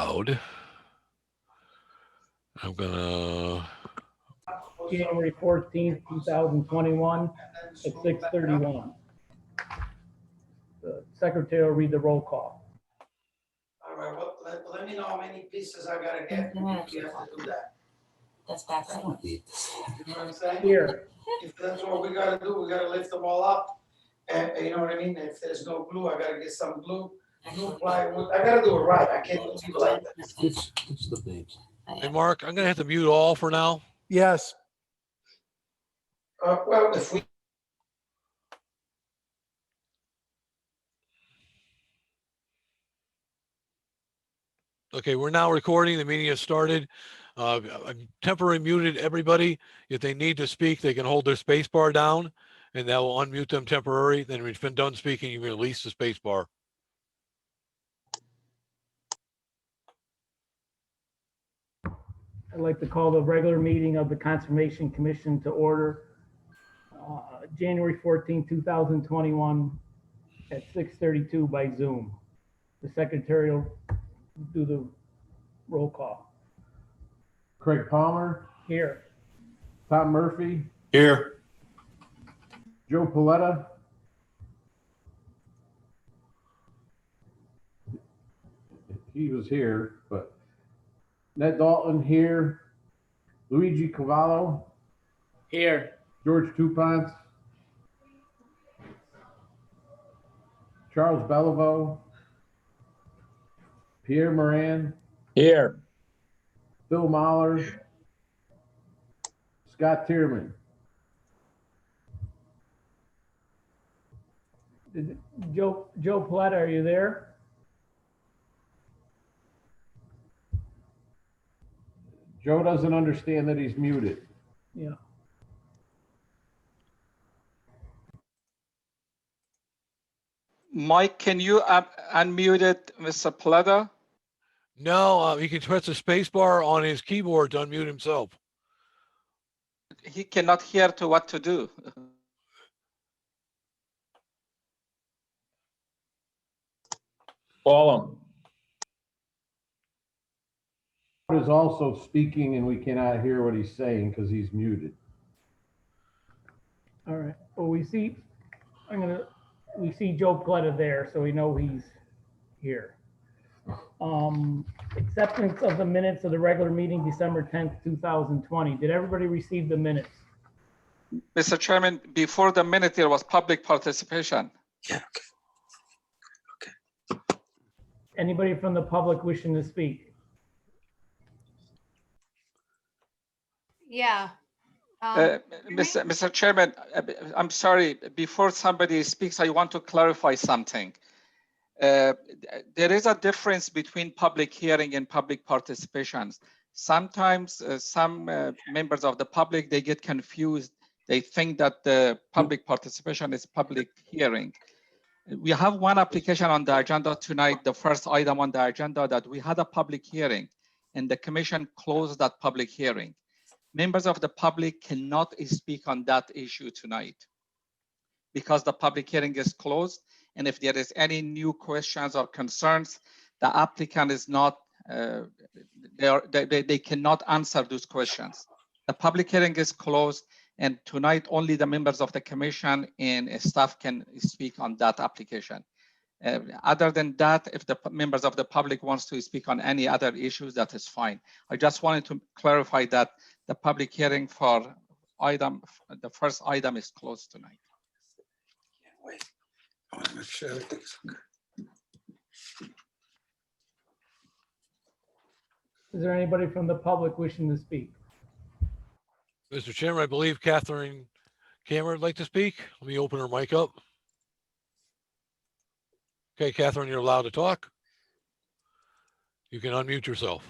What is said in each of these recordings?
Loud. I'm gonna. January 14th, 2021 at 6:31. The secretary will read the roll call. All right, well, let me know how many pieces I gotta get. We have to do that. That's background. You know what I'm saying? Here, If that's what we gotta do, we gotta lift them all up. And you know what I mean? If there's no glue, I gotta get some glue, plywood. I gotta do it right. I can't do it like that. It's the babes. Hey, Mark, I'm gonna have to mute all for now. Yes. Well, if we. Okay, we're now recording. The meeting has started. I've temporarily muted everybody. If they need to speak, they can hold their space bar down and that will unmute them temporarily. Then when you've been done speaking, you can release the space bar. I'd like to call the regular meeting of the Conservation Commission to order. January 14th, 2021 at 6:32 by Zoom. The secretary will do the roll call. Craig Palmer, Here, Tom Murphy, Here. Joe Paletta, he was here, but Ned Dalton here, Luigi Cavallo, Here. George Tupont, Charles Beliveau, Pierre Moran, Here. Phil Mahler, Scott Tierman. Joe Paletta, are you there? Joe doesn't understand that he's muted. Yeah. Mike, can you unmute it, Mr. Plata? No, he can press the space bar on his keyboard to unmute himself. He cannot hear to what to do. Call him. Is also speaking and we cannot hear what he's saying because he's muted. All right. Well, we see Joe Paletta there, so we know he's here. Acceptance of the minutes of the regular meeting, December 10th, 2020. Did everybody receive the minutes? Mr. Chairman, before the minute, there was public participation. Yeah. Anybody from the public wishing to speak? Yeah. Mr. Chairman, I'm sorry, before somebody speaks, I want to clarify something. There is a difference between public hearing and public participations. Sometimes some members of the public, they get confused. They think that the public participation is public hearing. We have one application on the agenda tonight, the first item on the agenda, that we had a public hearing and the commission closed that public hearing. Members of the public cannot speak on that issue tonight because the public hearing is closed. And if there is any new questions or concerns, the applicant is not, they cannot answer those questions. The public hearing is closed, and tonight only the members of the commission and staff can speak on that application. Other than that, if the members of the public wants to speak on any other issues, that is fine. I just wanted to clarify that the public hearing for the first item is closed tonight. Wait. I want to make sure everything's okay. Is there anybody from the public wishing to speak? Mr. Chairman, I believe Catherine Cameron would like to speak. Let me open her mic up. Okay, Catherine, you're allowed to talk. You can unmute yourself.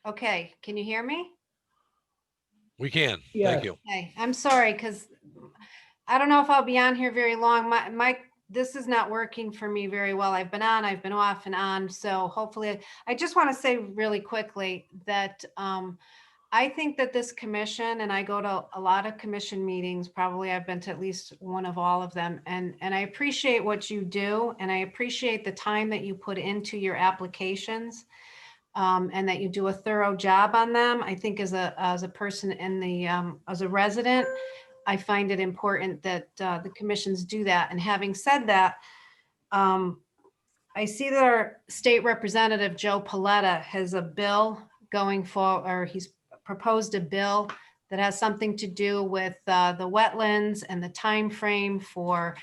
Okay, can you hear me? We can. Yes. Thank you. Hey, I'm sorry, because I don't know if I'll be on here very long. This is not working for me very well. I've been on, I've been off and on. So hopefully, I just want to say really quickly that I think that this commission, and I go to a lot of commission meetings, probably I've been to at least one of all of them, and I appreciate what you do, and I appreciate the time that you put into your applications, and that you do a thorough job on them. I think as a person in the, as a resident, I find it important that the commissions do that. And having said that, I see that our state representative, Joe Paletta, has a bill going for, or he's proposed a bill that has something to do with the wetlands and the time frame for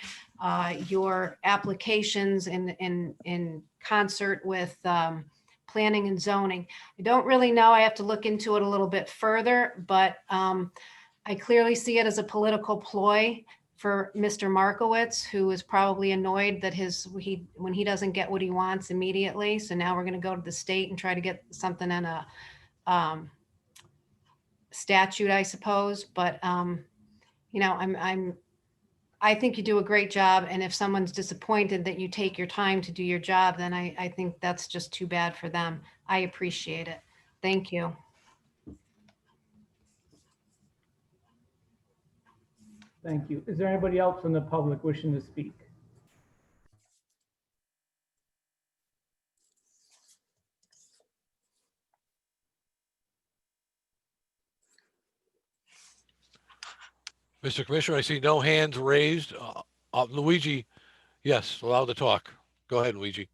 your applications in concert with planning and zoning. I don't really know. I have to look into it a little bit further, but I clearly see it as a political ploy for Mr. Markowitz, who is probably annoyed that when he doesn't get what he wants immediately. So now we're going to go to the state and try to get something in a statute, I suppose. But you know, I think you do a great job. And if someone's disappointed that you take your time to do your job, then I think that's just too bad for them. I appreciate it. Thank you. Thank you. Is there anybody else from the public wishing to speak? Mr. Commissioner, I see no hands raised. Luigi, yes, allowed to talk. Go ahead, Luigi.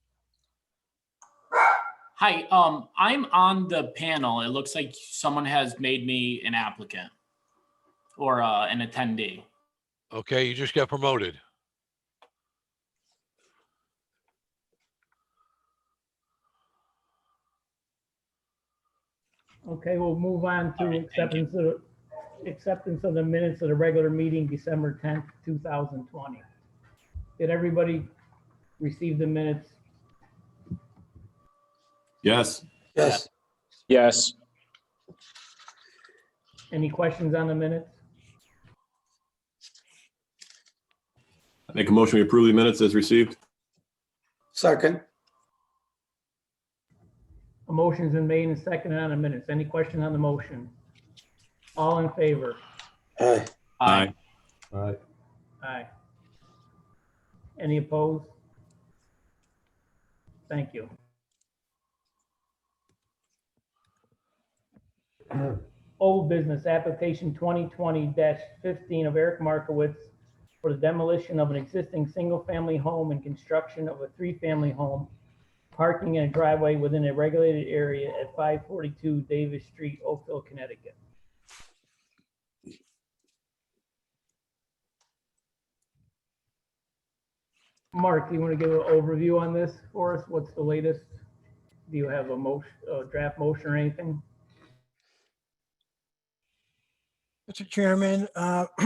Hi, I'm on the panel. It looks like someone has made me an applicant or an attendee. Okay, you just got promoted. Okay, we'll move on to All right, thank you. acceptance of the minutes of the regular meeting, December 10th, 2020. Did everybody receive the minutes? Yes. Yes. Yes. Any questions on the minutes? I make a motion to approve the minutes as received. Second. A motion's been made and seconded on the minutes. Any question on the motion? All in favor? Aye. Aye. Aye. Aye. Any opposed? Thank you. Old business application 2020-15 of Eric Markowitz for the demolition of an existing single-family home and construction of a three-family home, parking in a driveway within a regulated area at 542 Davis Street, Oakville, Connecticut. Mark, you want to give an overview on this for us? What's the latest? Do you have a motion, a draft motion or anything? Mr. Chairman,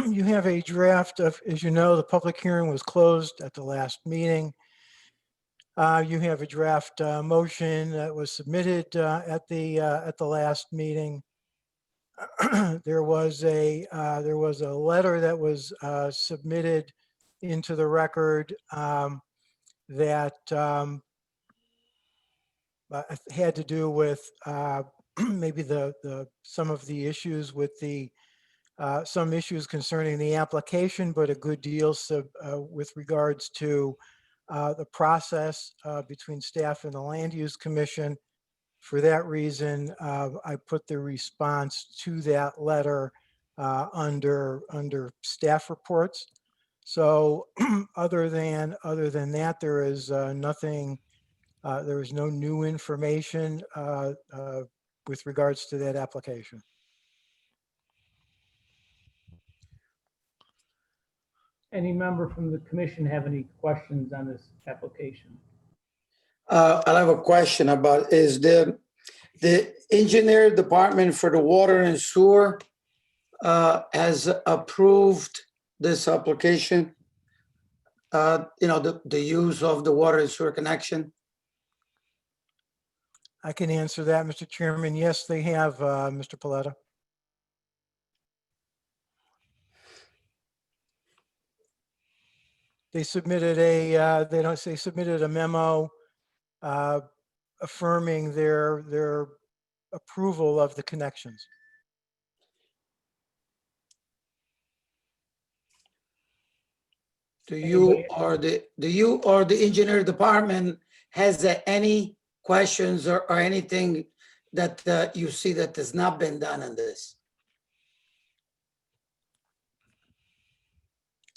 you have a draft of, as you know, the public hearing was closed at the last meeting. You have a draft motion that was submitted at the last meeting. There was a letter that was submitted into the record that had to do with maybe some of the issues with the some issues concerning the application, but a good deal with regards to the process between staff and the Land Use Commission. For that reason, I put the response to that letter under staff reports. So other than that, there is nothing. There is no new information with regards to that application. Any member from the commission have any questions on this application? I have a question about, is the engineer department for the water and sewer has approved this application? The use of the water and sewer connection? I can answer that, Mr. Chairman. Yes, they have, Mr. Paletta. They submitted they submitted a memo affirming their approval of the connections. Do you or the engineer department has any questions or anything that you see that has not been done in this?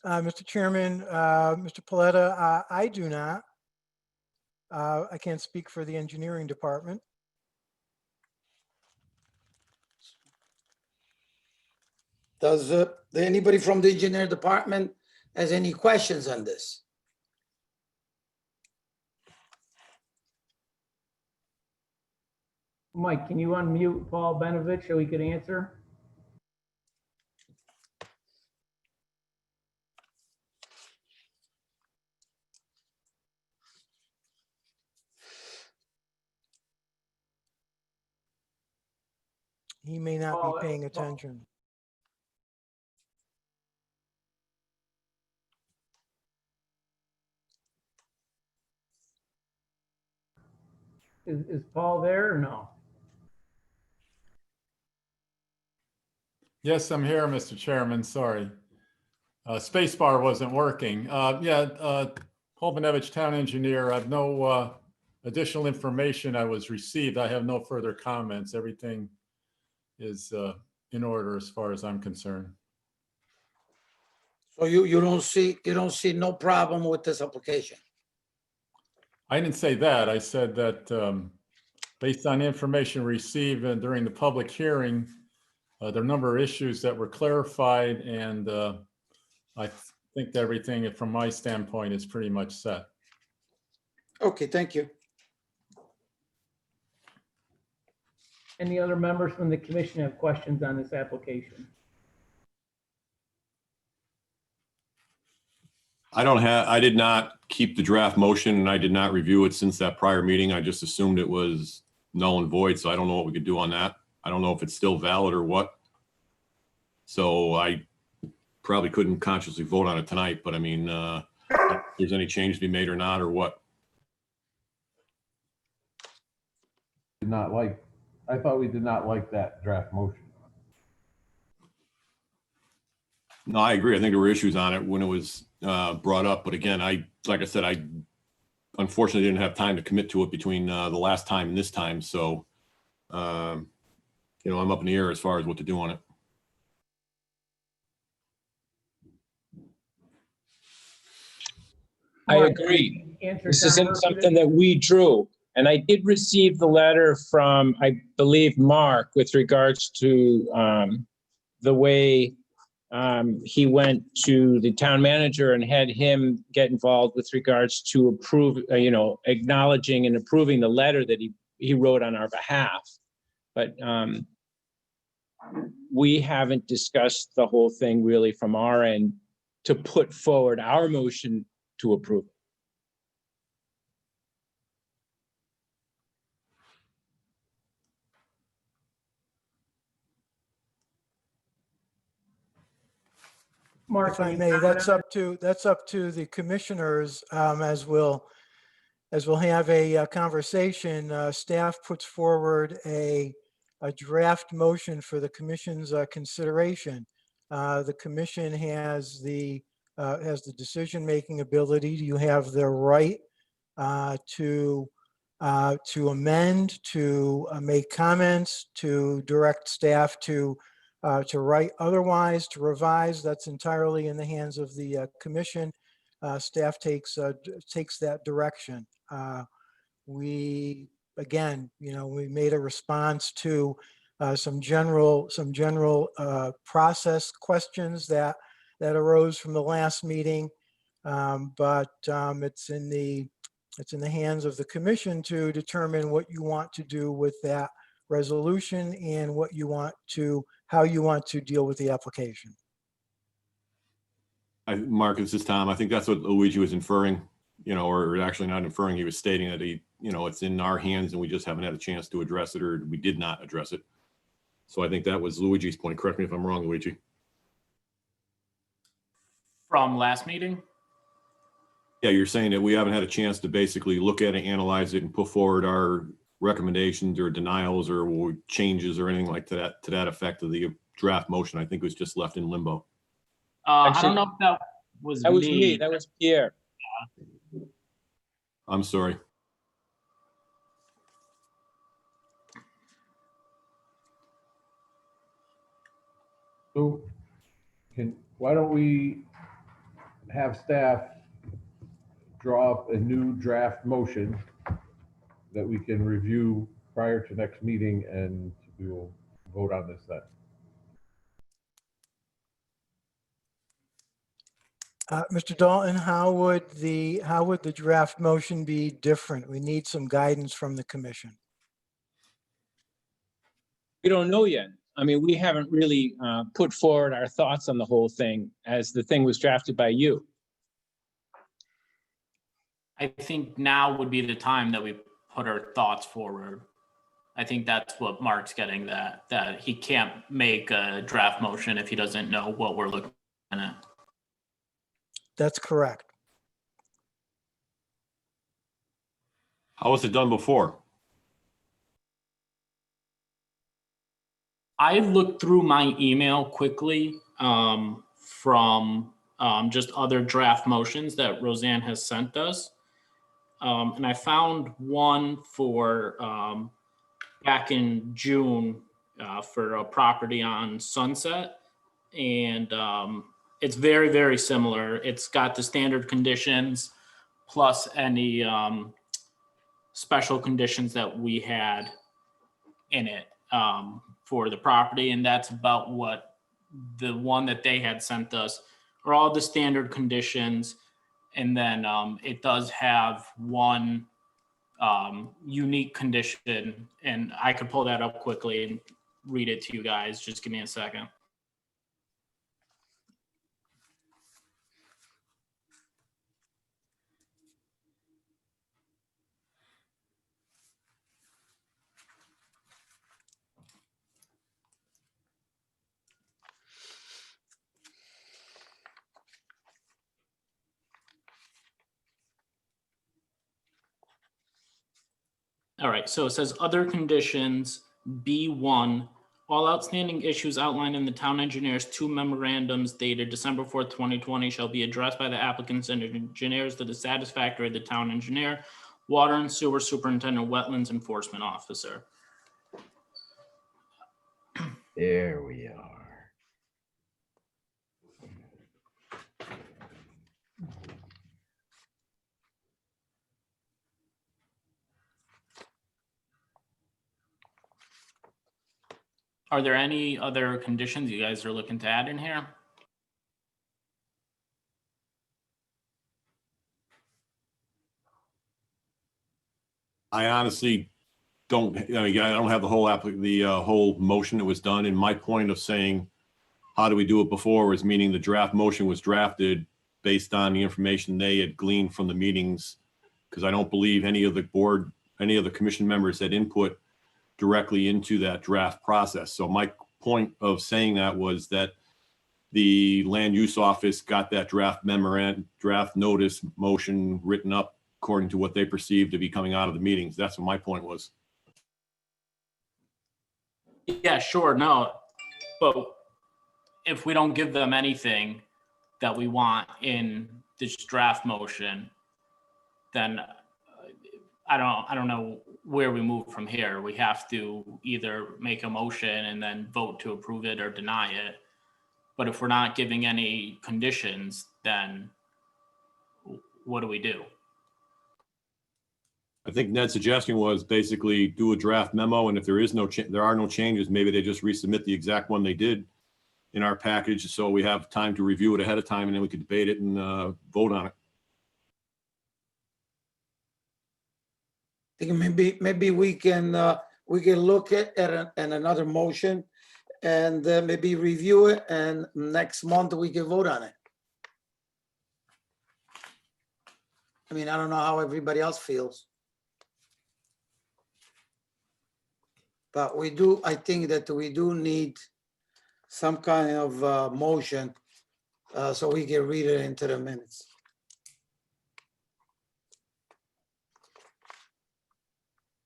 Mr. Chairman, Mr. Paletta, I do not. I can't speak for the engineering department. Does anybody from the engineer department has any questions on this? Mike, can you unmute Paul Benovich so he could answer? He may not Paul, be paying attention. Is Paul there or no? Yes, I'm here, Mr. Chairman. Sorry. Spacebar wasn't working. Paul Benovich, Town Engineer. I've no additional information I was received. I have no further comments. Everything is in order as far as I'm concerned. So you don't see no problem with this application? I didn't say that. I said that based on the information received during the public hearing, there are a number of issues that were clarified, and I think that everything from my standpoint is pretty much set. Okay, thank you. Any other members from the commission have questions on this application? I did not keep the draft motion, and I did not review it since that prior meeting. I just assumed it was null and void, so I don't know what we could do on that. I don't know if it's still valid or what. So I probably couldn't consciously vote on it tonight, but I mean, if there's any change to be made or not, or what? I thought we did not like that draft motion. No, I agree. I think there were issues on it when it was brought up. But again, like I said, I unfortunately didn't have time to commit to it between the last time and this time. So, I'm up in the air as far as what to do on it. I agree. This isn't Tom something that we drew. And I did receive the letter from, I believe, Mark with regards to the way he went to the town manager and had him get involved with regards to acknowledging and approving the letter that he wrote on our behalf. But we haven't discussed the whole thing really from our end to put forward our motion to approve. Mark, If I may, that's up to the commissioners, as we'll have a conversation. Staff puts forward a draft motion for the commission's consideration. The commission has the decision-making ability. You have the right to amend, to make comments, to direct staff to write otherwise, to revise. That's entirely in the hands of the commission. Staff takes that direction. We made a response to some general process questions that arose from the last meeting, but it's in the hands of the commission to determine what you want to do with that resolution and how you want to deal with the application. Mark, this is Tom. I think that's what Luigi was inferring, or actually not inferring. He was stating that it's in our hands and we just haven't had a chance to address it, or we did not address it. So I think that was Luigi's point. Correct me if I'm wrong, Luigi. From last meeting? Yeah, you're saying that we haven't had a chance to basically look at it, analyze it, and put forward our recommendations or denials or changes or anything like that to that effect of the draft motion. I think it was just left in limbo. I don't know if that was That was me. me. That was Pierre. I'm sorry. So why don't we have staff draw up a new draft motion that we can review prior to next meeting, and we will vote on this then. Mr. Dalton, how would the draft motion be different? We need some guidance from the commission. We don't know yet. I mean, we haven't really put forward our thoughts on the whole thing as the thing was drafted by you. I think now would be the time that we put our thoughts forward. I think that's what Mark's getting, that he can't make a draft motion if he doesn't know what we're looking at. That's correct. How was it done before? I looked through my email quickly from just other draft motions that Roseanne has sent us. And I found one for back in June for a property on Sunset. And it's very, very similar. It's got the standard conditions plus any special conditions that we had in it for the property. And that's about what the one that they had sent us are, all the standard conditions. And then it does have one unique condition, and I could pull that up quickly and read it to you guys. Just give me a second. All right, so it says other conditions, B1, all outstanding issues outlined in the town engineer's 2 memorandums dated December 4th, 2020 shall be addressed by the applicants and engineers to the satisfactory of the town engineer, water and sewer superintendent, wetlands enforcement officer. There we are. Are there any other conditions you guys are looking to add in here? I honestly don't, I mean, I don't have the whole motion that was done. And my point of saying, how do we do it before, was meaning the draft motion was drafted based on the information they had gleaned from the meetings. Because I don't believe any of the board, any of the commission members had input directly into that draft process. So my point of saying that was that the land use office got that draft memorandum, draft notice motion written up according to what they perceived to be coming out of the meetings. That's what my point was. Yeah, sure, no. But if we don't give them anything that we want in this draft motion, then I don't know where we move from here. We have to either make a motion and then vote to approve it or deny it. But if we're not giving any conditions, then what do we do? I think Ned's suggestion was basically do a draft memo, and if there is there are no changes, maybe they just resubmit the exact one they did in our package, so we have time to review it ahead of time, and then we could debate it and vote on it. I think maybe we can look at another motion and maybe review it, and next month we can vote on it. I mean, I don't know how everybody else feels. But we do, I think that we do need some kind of motion so we can read it into the minutes.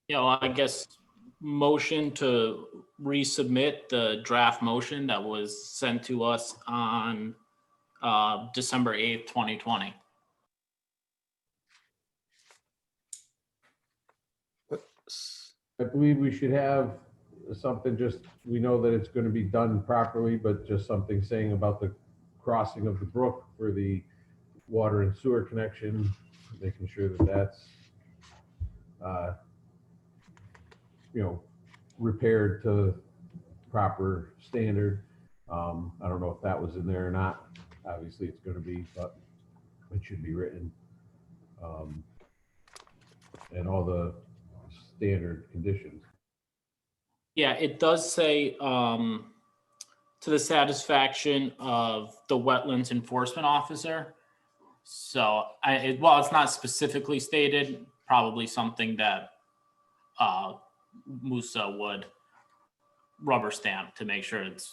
Yeah, well, I guess motion to resubmit the draft motion that was sent to us on December 8th, 2020. I believe we should have something, just, we know that it's going to be done properly, but just something saying about the crossing of the brook for the water and sewer connection, making sure that that's, repaired to proper standard. I don't know if that was in there or not. Obviously, it's going to be, but it should be written. And all the standard conditions. Yeah, it does say to the satisfaction of the wetlands enforcement officer. So while it's not specifically stated, probably something that Musa would rubber stamp to make sure it's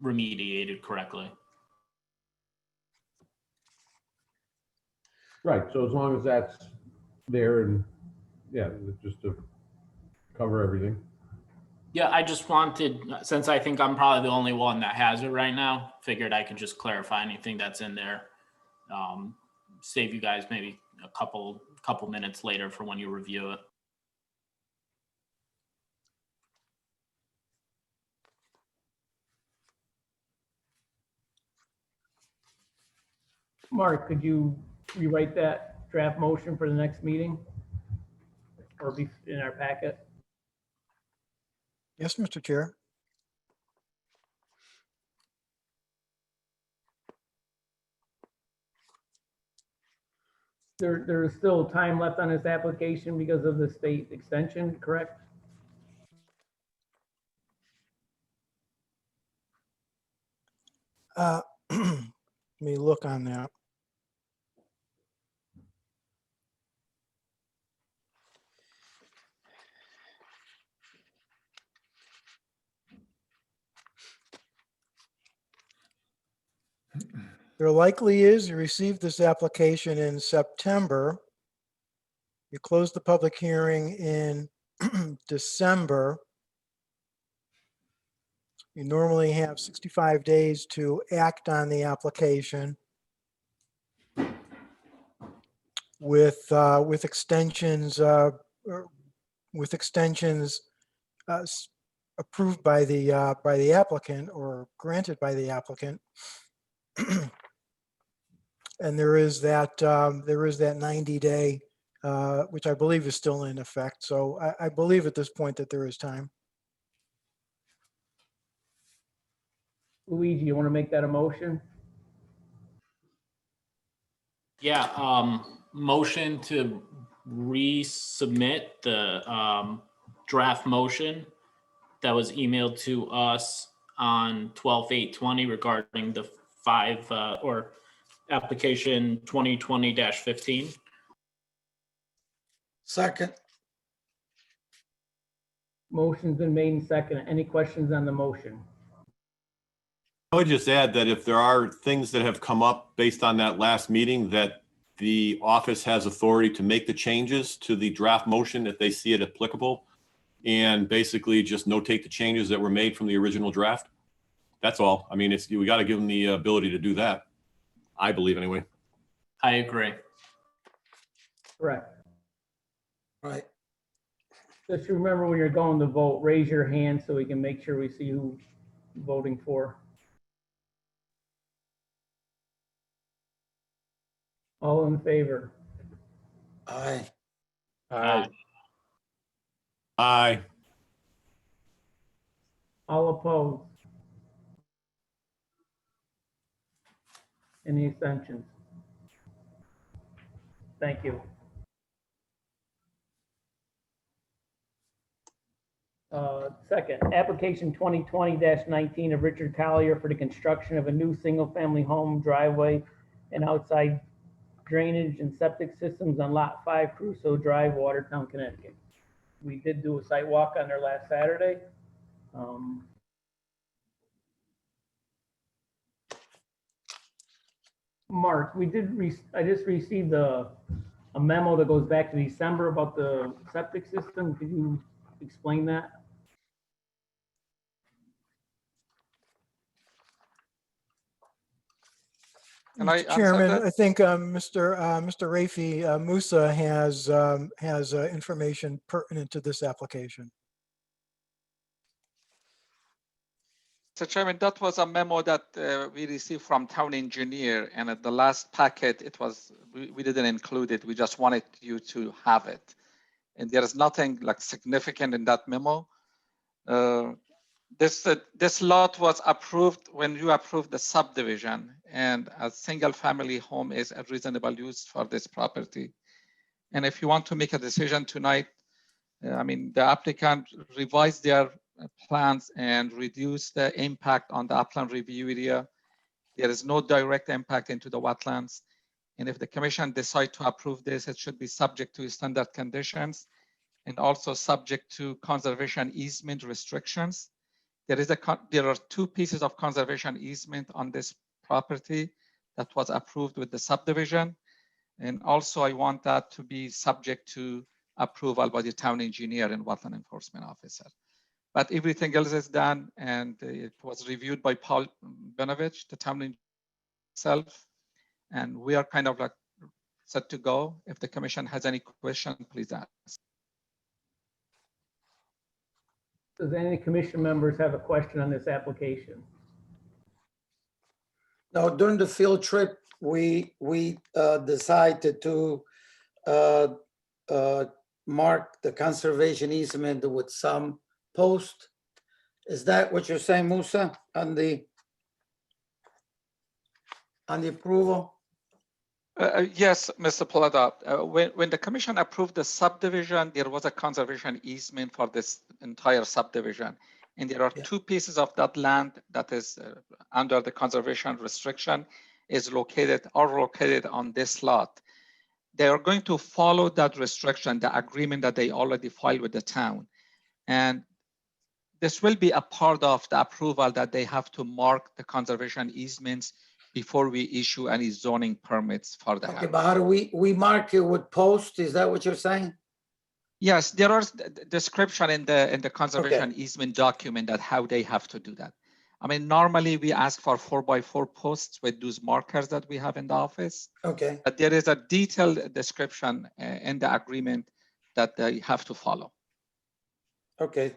remediated correctly. Right, so as long as that's there and, yeah, just to cover everything. Yeah, I just wanted, since I think I'm probably the only one that has it right now, figured I could just clarify anything that's in there. Save you guys maybe a couple minutes later for when you review it. Mark, could you rewrite that draft motion for the next meeting? Or be in our packet? Yes, Mr. Chair. There is still time left on this application because of the state extension, correct? Let me look on that. There likely is. You received this application in September. You closed the public hearing in December. You normally have 65 days to act on the application with extensions approved by the applicant or granted by the applicant. And there is that 90-day, which I believe is still in effect. So I believe at this point that there is time. Luigi, you want to make that a motion? Yeah, motion to resubmit the draft motion that was emailed to us on 12/8/20 regarding the application 2020-15. Second. Motion's been made and seconded. Any questions on the motion? I would just add that if there are things that have come up based on that last meeting, that the office has authority to make the changes to the draft motion if they see it applicable, and basically just notate the changes that were made from the original draft. That's all. I mean, we got to give them the ability to do that. I believe anyway. I agree. Correct. Right. Just remember when you're going to vote, raise your hand so we can make sure we see who you're voting for. All in favor? Aye. Aye. All opposed? Any extensions? Thank you. Second, application 2020-19 of Richard Collier for the construction of a new single-family home driveway and outside drainage and septic systems on Lot 5 Crusoe Drive, Watertown, Connecticut. We did do a site walk on there last Saturday. Mark, I just received a memo that goes back to December about the septic system. Could you explain that? Can I Mr. answer Chairman, that? I think Mr. Rafi Musa has information pertinent to this application. Mr. Chairman, that was a memo that we received from town engineer, and at the last packet, we didn't include it. We just wanted you to have it. And there is nothing like significant in that memo. This lot was approved when you approved the subdivision, and a single family home is a reasonable use for this property. And if you want to make a decision tonight, I mean, the applicant revised their plans and reduce the impact on the upland review area. There is no direct impact into the wetlands. And if the commission decide to approve this, it should be subject to standard conditions and also subject to conservation easement restrictions. There are two pieces of conservation easement on this property that was approved with the subdivision. And also I want that to be subject to approval by the town engineer and wetland enforcement officer. But everything else is done, and it was reviewed by Paul Benovich, the town engineer itself. And we are kind of like set to go. If the commission has any question, please ask. Does any commission members have a question on this application? Now, during the field trip, we decided to mark the conservation easement with some post. Is that what you're saying, Musa, on the approval? Yes, Mr. Polada. When the commission approved the subdivision, there was a conservation easement for this entire subdivision. And there are two pieces of that land that is under the conservation restriction are located on this lot. They are going to follow that restriction, the agreement that they already filed with the town. And this will be a part of the approval that they have to mark the conservation easements before we issue any zoning permits for the Okay, house. but how do we mark it with post? Is that what you're saying? Yes, there are description in the conservation easement document that how they have to do that. I mean, normally we ask for 4x4 posts with those markers that we have in the office. Okay. But there is a detailed description in the agreement that they have to follow. Okay.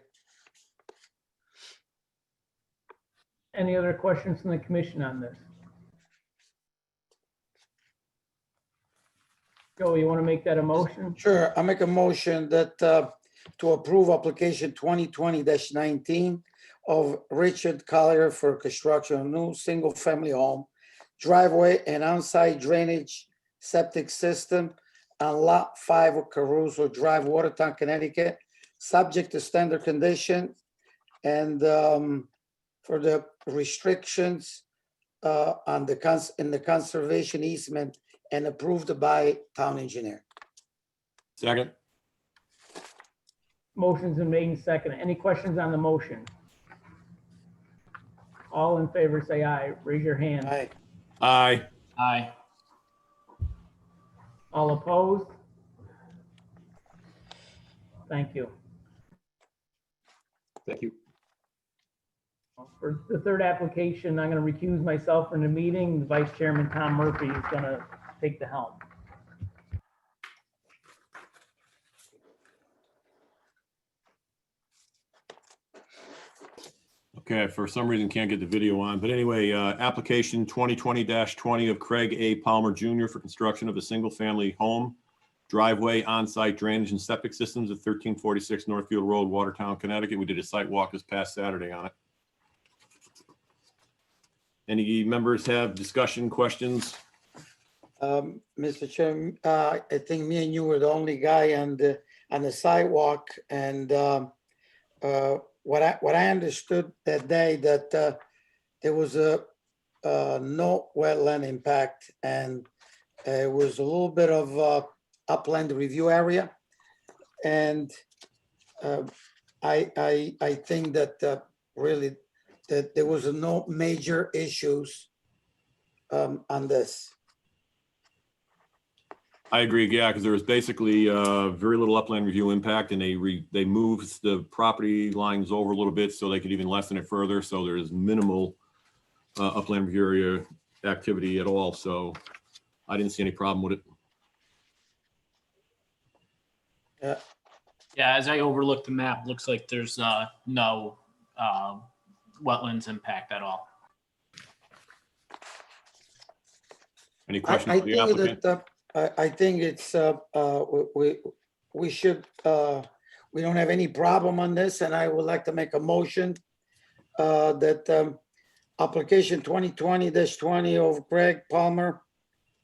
Any other questions from the commission on this? Joe, you want to make that a motion? Sure, I'll make a motion that to approve application 2020-19 of Richard Collier for construction of new single-family home, driveway and on-site drainage septic system on Lot 5 of Caruso Drive, Watertown, Connecticut, subject to standard condition and for the restrictions on in the conservation easement and approved by town engineer. Second. Motion's been made and seconded. Any questions on the motion? All in favor, say aye. Raise your hand. Aye. Aye. Aye. All opposed? Thank you. Thank you. For the third application, I'm going to recuse myself from the meeting. Vice Chairman Tom Murphy is going to take the helm. Okay, for some reason can't get the video on, but anyway, application 2020-20 of Craig A. Palmer Jr. for construction of a single-family home, driveway, on-site drainage and septic systems at 1346 Northfield Road, Watertown, Connecticut. We did a site walk this past Saturday on it. Any members have discussion, questions? Mr. Chairman, I think me and you were the only guy on the sidewalk, and what I understood that day that there was no wetland impact, and it was a little bit of upland review area, and I think that really that there was no major issues on this. I agree, yeah, because there was basically very little upland review impact, and they moved the property lines over a little bit so they could even lessen it further. So there is minimal upland review area activity at all, so I didn't see any problem with it. Yeah, as I overlooked the map, looks like there's no wetlands impact at all. Any I questions for the think applicant? that, I think it's, we should, we don't have any problem on this, and I would like to make a motion that application 2020-20 of Greg Palmer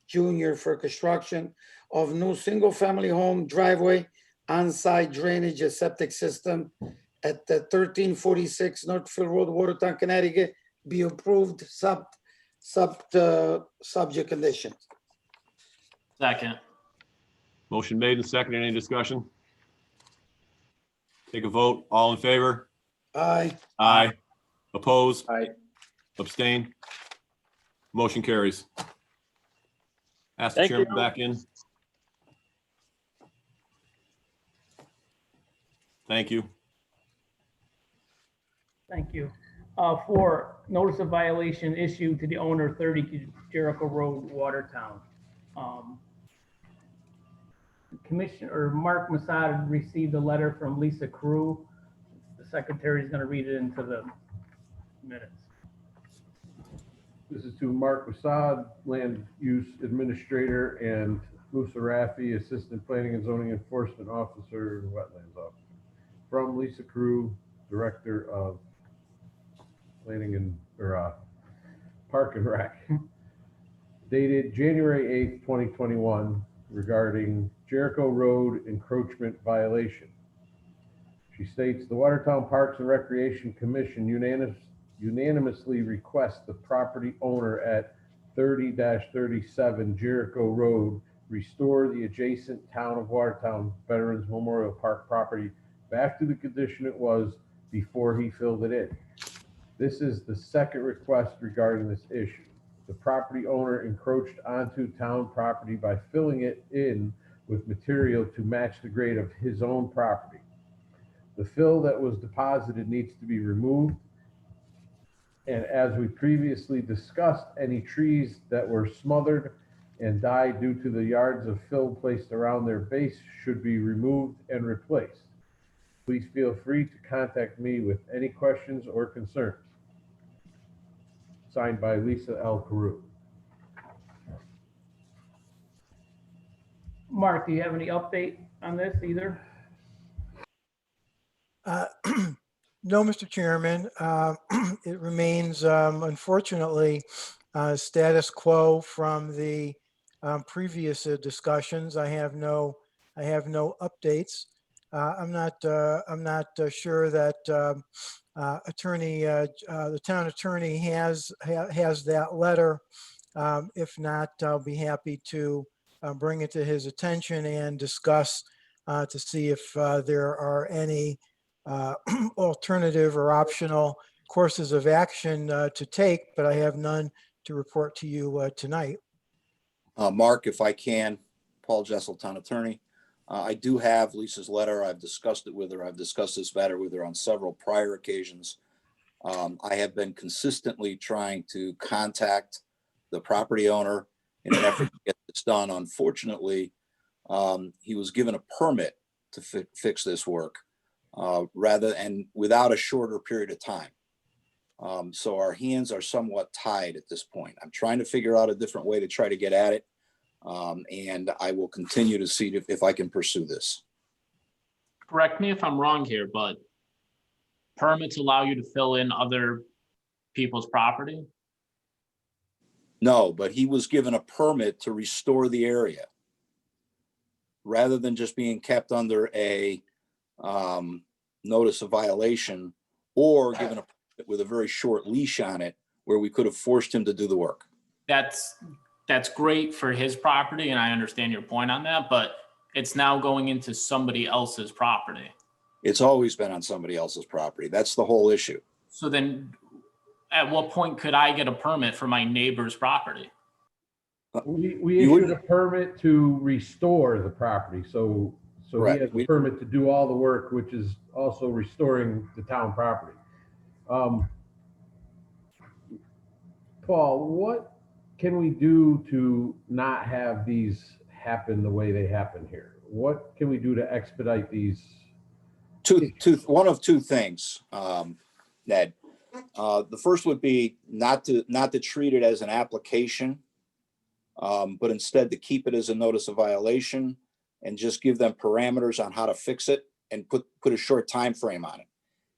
Jr. for construction of new single-family home driveway, on-site drainage and septic system at the 1346 Northfield Road, Watertown, Connecticut, be approved subject conditions. Second. Motion made and seconded. Any discussion? Take a vote. All in favor? Aye. Aye. Oppose? Aye. Abstain? Motion carries. Ask the Thank chairman you. back in. Thank you. Thank you. For notice of violation issued to the owner, 30 Jericho Road, Watertown. Commissioner Mark Masad received a letter from Lisa Crew. The secretary is going to read it into the minutes. This is to Mark Masad, Land Use Administrator, and Musa Rafi, Assistant Planning and Zoning Enforcement Officer and Wetlands Officer. From Lisa Crew, Director of Planning and, Park and Rec. Dated January 8th, 2021, regarding Jericho Road encroachment violation. She states the Watertown Parks and Recreation Commission unanimously requests the property owner at 30-37 Jericho Road restore the adjacent Town of Watertown Veterans Memorial Park property back to the condition it was before he filled it in. This is the second request regarding this issue. The property owner encroached onto town property by filling it in with material to match the grade of his own property. The fill that was deposited needs to be removed. And as we previously discussed, any trees that were smothered and died due to the yards of fill placed around their base should be removed and replaced. Please feel free to contact me with any questions or concerns. Signed by Lisa L. Carew. Mark, do you have any update on this either? No, Mr. Chairman. It remains, unfortunately, status quo from the previous discussions. I have no updates. I'm not sure that the town attorney has that letter. If not, I'll be happy to bring it to his attention and discuss to see if there are any alternative or optional courses of action to take, but I have none to report to you tonight. Mark, if I can, Paul Jessel, town attorney. I do have Lisa's letter. I've discussed it with her. I've discussed this matter with her on several prior occasions. I have been consistently trying to contact the property owner in an effort to get this done. Unfortunately, he was given a permit to fix this work without a shorter period of time. So our hands are somewhat tied at this point. I'm trying to figure out a different way to try to get at it. And I will continue to see if I can pursue this. Correct me if I'm wrong here, but permits allow you to fill in other people's property? No, but he was given a permit to restore the area rather than just being kept under a notice of violation or given a permit with a very short leash on it where we could have forced him to do the work. That's great for his property, and I understand your point on that, but it's now going into somebody else's property. It's always been on somebody else's property. That's the whole issue. So then at what point could I get a permit for my neighbor's property? We issued a permit to restore the property. So he has a permit to do all the work, which is also restoring the town property. Paul, can we do to not have these happen the way they happen here? What can we do to expedite these? One of two things, Ned. The first would be not to treat it as an application, but instead to keep it as a notice of violation and just give them parameters on how to fix it and put a short time frame on it.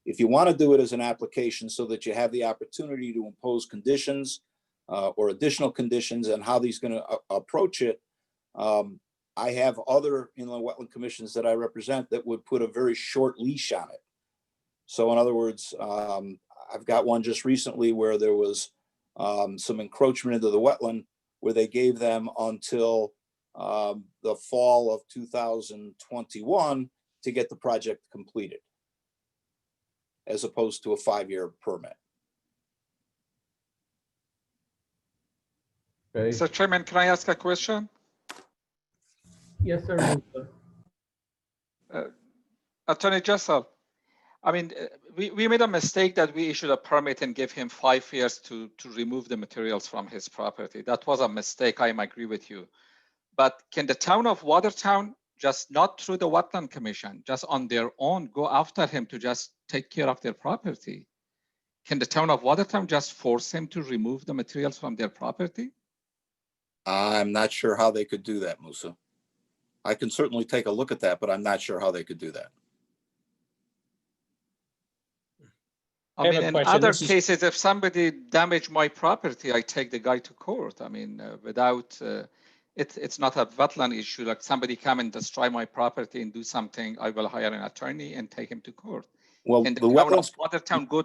If you want to do it as an application so that you have the opportunity to impose conditions or additional conditions and how these going to approach it, I have other inland wetland commissions that I represent that would put a very short leash on it. So in other words, I've got one just recently where there was some encroachment into the wetland where they gave them until the fall of 2021 to get the project completed, as opposed to a 5-year permit. Okay. Mr. Chairman, can I ask a question? Yes, sir. Attorney Jessel, I mean, we made a mistake that we issued a permit and gave him 5 years to remove the materials from his property. That was a mistake. I agree with you. But can the town of Watertown, just not through the Wetland Commission, just on their own, go after him to just take care of their property? Can the town of Watertown just force him to remove the materials from their property? I'm not sure how they could do that, Musa. I can certainly take a look at that, but I'm not sure how they could do that. I have mean, a in question. other This is- cases, if somebody damaged my property, I take the guy to court. I mean, without, it's not a wetland issue. Like somebody come and destroy my property and do something, I will hire an attorney and take him to court. Well, Can the the town of wetlands, Watertown go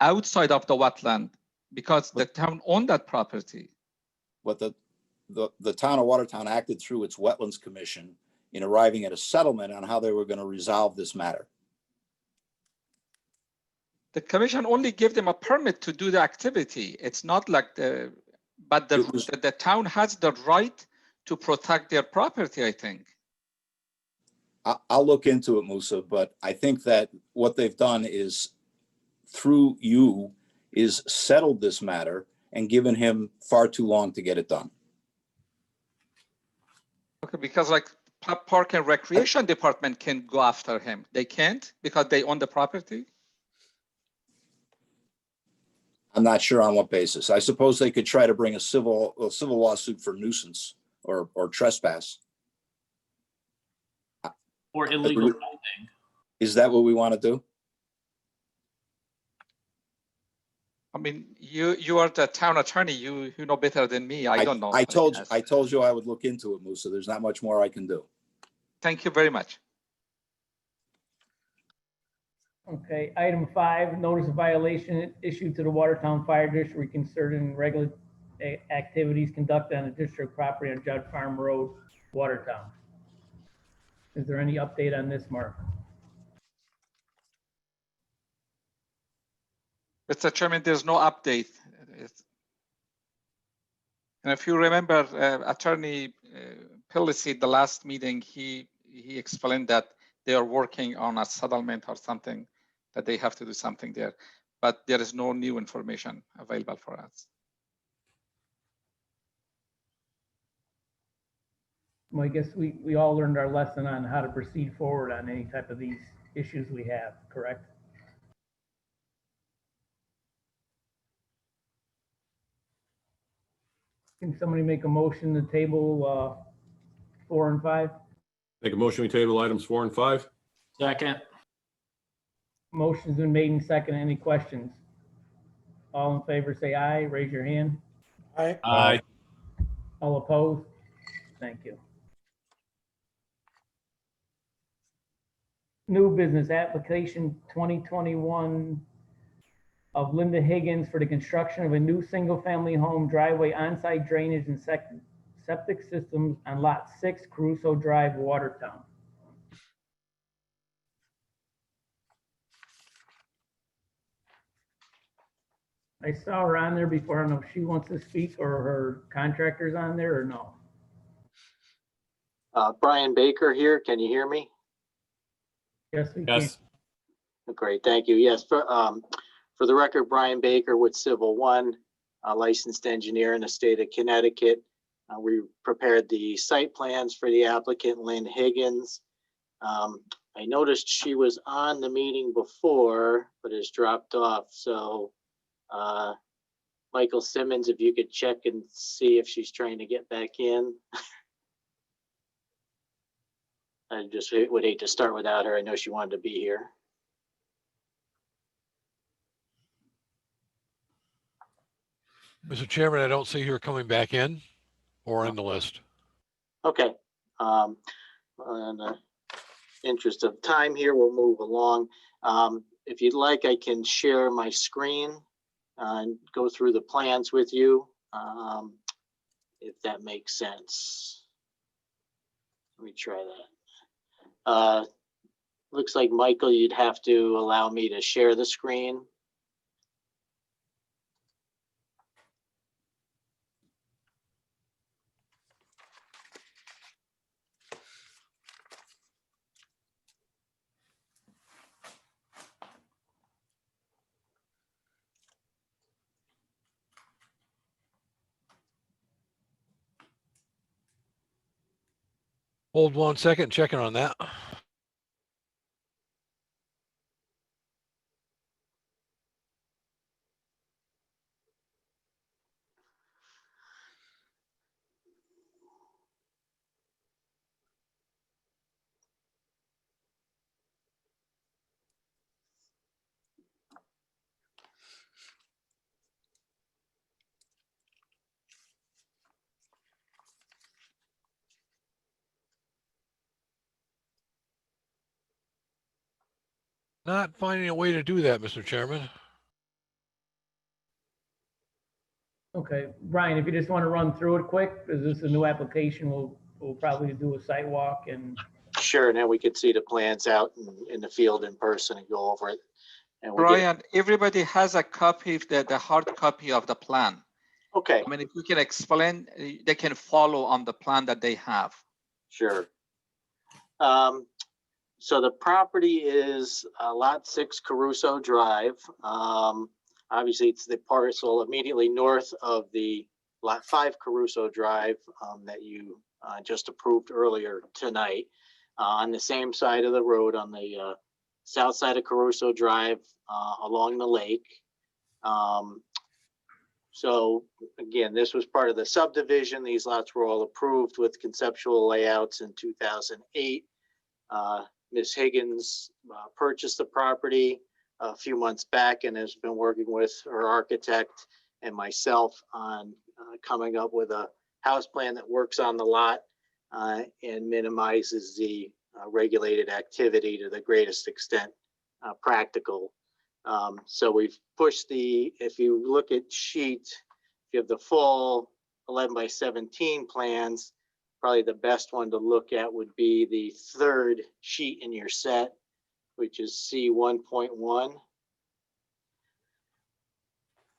outside of the wetland because the town owned that property? but the town of Watertown acted through its Wetlands Commission in arriving at a settlement on how they were going to resolve this matter. The commission only gave them a permit to do the activity. It's not like but the town has the right to protect their property, I think. I'll look into it, Musa, but I think that what they've done is, through you, is settled this matter and given him far too long to get it done. Okay, because like Park and Recreation Department can go after him. They can't because they own the property. I'm not sure on what basis. I suppose they could try to bring a civil lawsuit for nuisance or trespass. Or illegal building. Is that what we want to do? I mean, you are the town attorney. You know better than me. I don't know. I told you I would look into it, Musa. There's not much more I can do. Thank you very much. Okay, item 5, notice of violation issued to the Watertown Fire District concerning regular activities conducted on the district property on Judd Farm Road, Watertown. Is there any update on this, Mark? Mr. Chairman, there's no update. And if you remember, Attorney Pelosi, the last meeting, he explained that they are working on a settlement or something, that they have to do something there. But there is no new information available for us. Well, I guess we all learned our lesson on how to proceed forward on any type of these issues we have, correct? Can somebody make a motion to table 4 and 5? Make a motion, we table items 4 and 5. Second. Motion's been made and second. Any questions? All in favor, say aye. Raise your hand. Aye. Aye. All opposed? Thank you. New business application 2021 of Linda Higgins for the construction of a new single-family home driveway, on-site drainage and septic systems on Lot 6, Caruso Drive, Watertown. I saw her on there before. I don't know if she wants to speak or her contractor's on there or no. Brian Baker here. Can you hear me? Yes, we can. Yes. Great, thank you. Yes, for the record, Brian Baker with Civil One. a licensed engineer in the state of Connecticut. We prepared the site plans for the applicant, Lynn Higgins. I noticed she was on the meeting before, but has dropped off. So Michael Simmons, if you could check and see if she's trying to get back in. I just would hate to start without her. I know she wanted to be here. Mr. Chairman, I don't see her coming back in or in the list. Okay. In the interest of time here, we'll move along. If you'd like, I can share my screen and go through the plans with you, if that makes sense. Let me try that. Looks like, Michael, you'd have to allow me to share the screen. Hold 1 second, checking on that. Not finding a way to do that, Mr. Chairman. Okay, Brian, if you just want to run through it quick, is this a new application? We'll probably do a site walk and. Sure, and then we could see the plans out in the field in person and go over it. And we'll Brian, everybody has a copy, the hard copy of the plan. Okay. I mean, if you can explain, they can follow on the plan that they have. Sure. So the property is Lot 6 Caruso Drive. Obviously, it's the parcel immediately north of the Lot 5 Caruso Drive that you just approved earlier tonight. On the same side of the road, on the south side of Caruso Drive, along the lake. So again, this was part of the subdivision. These lots were all approved with conceptual layouts in 2008. Ms. Higgins purchased the property a few months back and has been working with her architect and myself on coming up with a house plan that works on the lot and minimizes the regulated activity to the greatest extent practical. So we've pushed if you look at sheet, if you have the full 11 by 17 plans, probably the best one to look at would be the third sheet in your set, which is C1.1.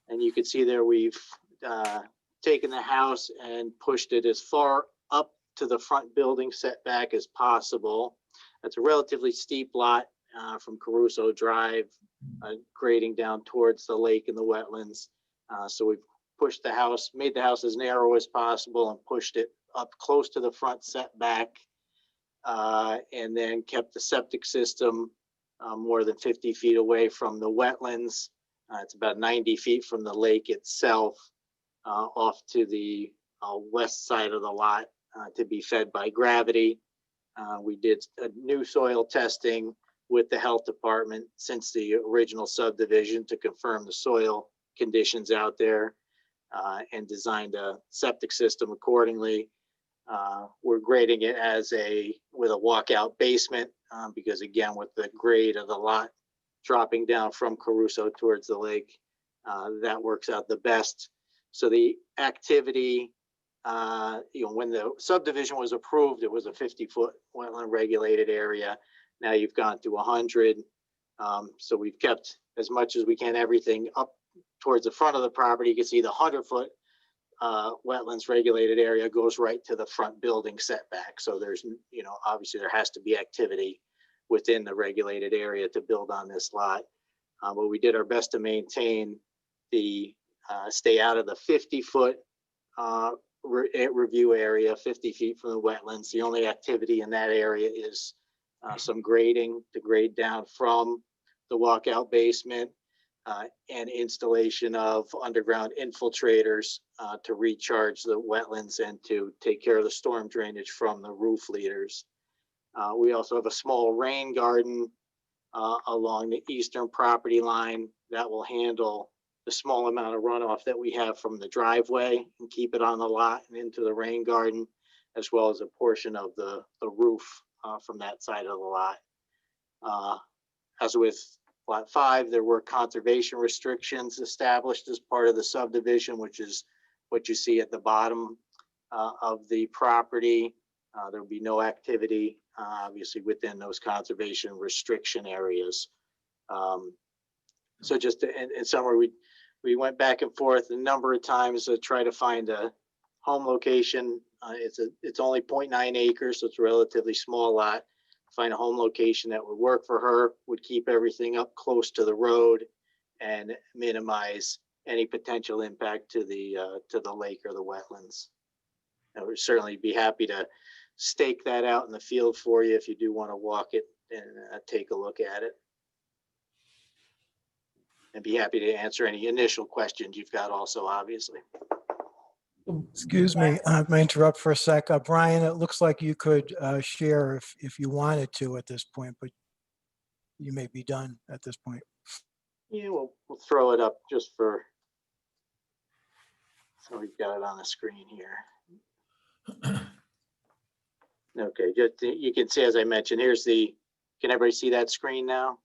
And you can see there we've taken the house and pushed it as far up to the front building setback as possible. That's a relatively steep lot from Caruso Drive, grading down towards the lake and the wetlands. So we've pushed the house, made the house as narrow as possible and pushed it up close to the front setback, and then kept the septic system more than 50 feet away from the wetlands. It's about 90 feet from the lake itself, off to the west side of the lot to be fed by gravity. We did a new soil testing with the health department since the original subdivision to confirm the soil conditions out there, and designed a septic system accordingly. We're grading it with a walkout basement because again, with the grade of the lot dropping down from Caruso towards the lake, that works out the best. So the activity, when the subdivision was approved, it was a 50-foot wetland regulated area. Now you've gone to 100. So we've kept as much as we can, everything up towards the front of the property. You can see the 100-foot wetlands regulated area goes right to the front building setback. So there's, obviously there has to be activity within the regulated area to build on this lot. But we did our best to maintain the stay out of the 50-foot review area, 50 feet from the wetlands. The only activity in that area is some grading to grade down from the walkout basement and installation of underground infiltrators to recharge the wetlands and to take care of the storm drainage from the roof leaders. We also have a small rain garden along the eastern property line that will handle the small amount of runoff that we have from the driveway and keep it on the lot and into the rain garden, as well as a portion of the roof from that side of the lot. As with Lot 5, there were conservation restrictions established as part of the subdivision, which is what you see at the bottom of the property. There will be no activity, obviously, within those conservation restriction areas. So just in summary, we went back and forth a number of times to try to find a home location. It's only 0.9 acres, so it's a relatively small lot. Find a home location that would work for her, would keep everything up close to the road and minimize any potential impact to the lake or the wetlands. I would certainly be happy to stake that out in the field for you if you do want to walk it and take a look at it. And be happy to answer any initial questions you've got also, obviously. Excuse me, I may interrupt for a sec. Brian, it looks like you could share if you wanted to at this point, but you may be done at this point. Yeah, we'll throw it up just for, so we've got it on the screen here. Okay, just you can see, as I mentioned, here's the, can everybody see that screen now?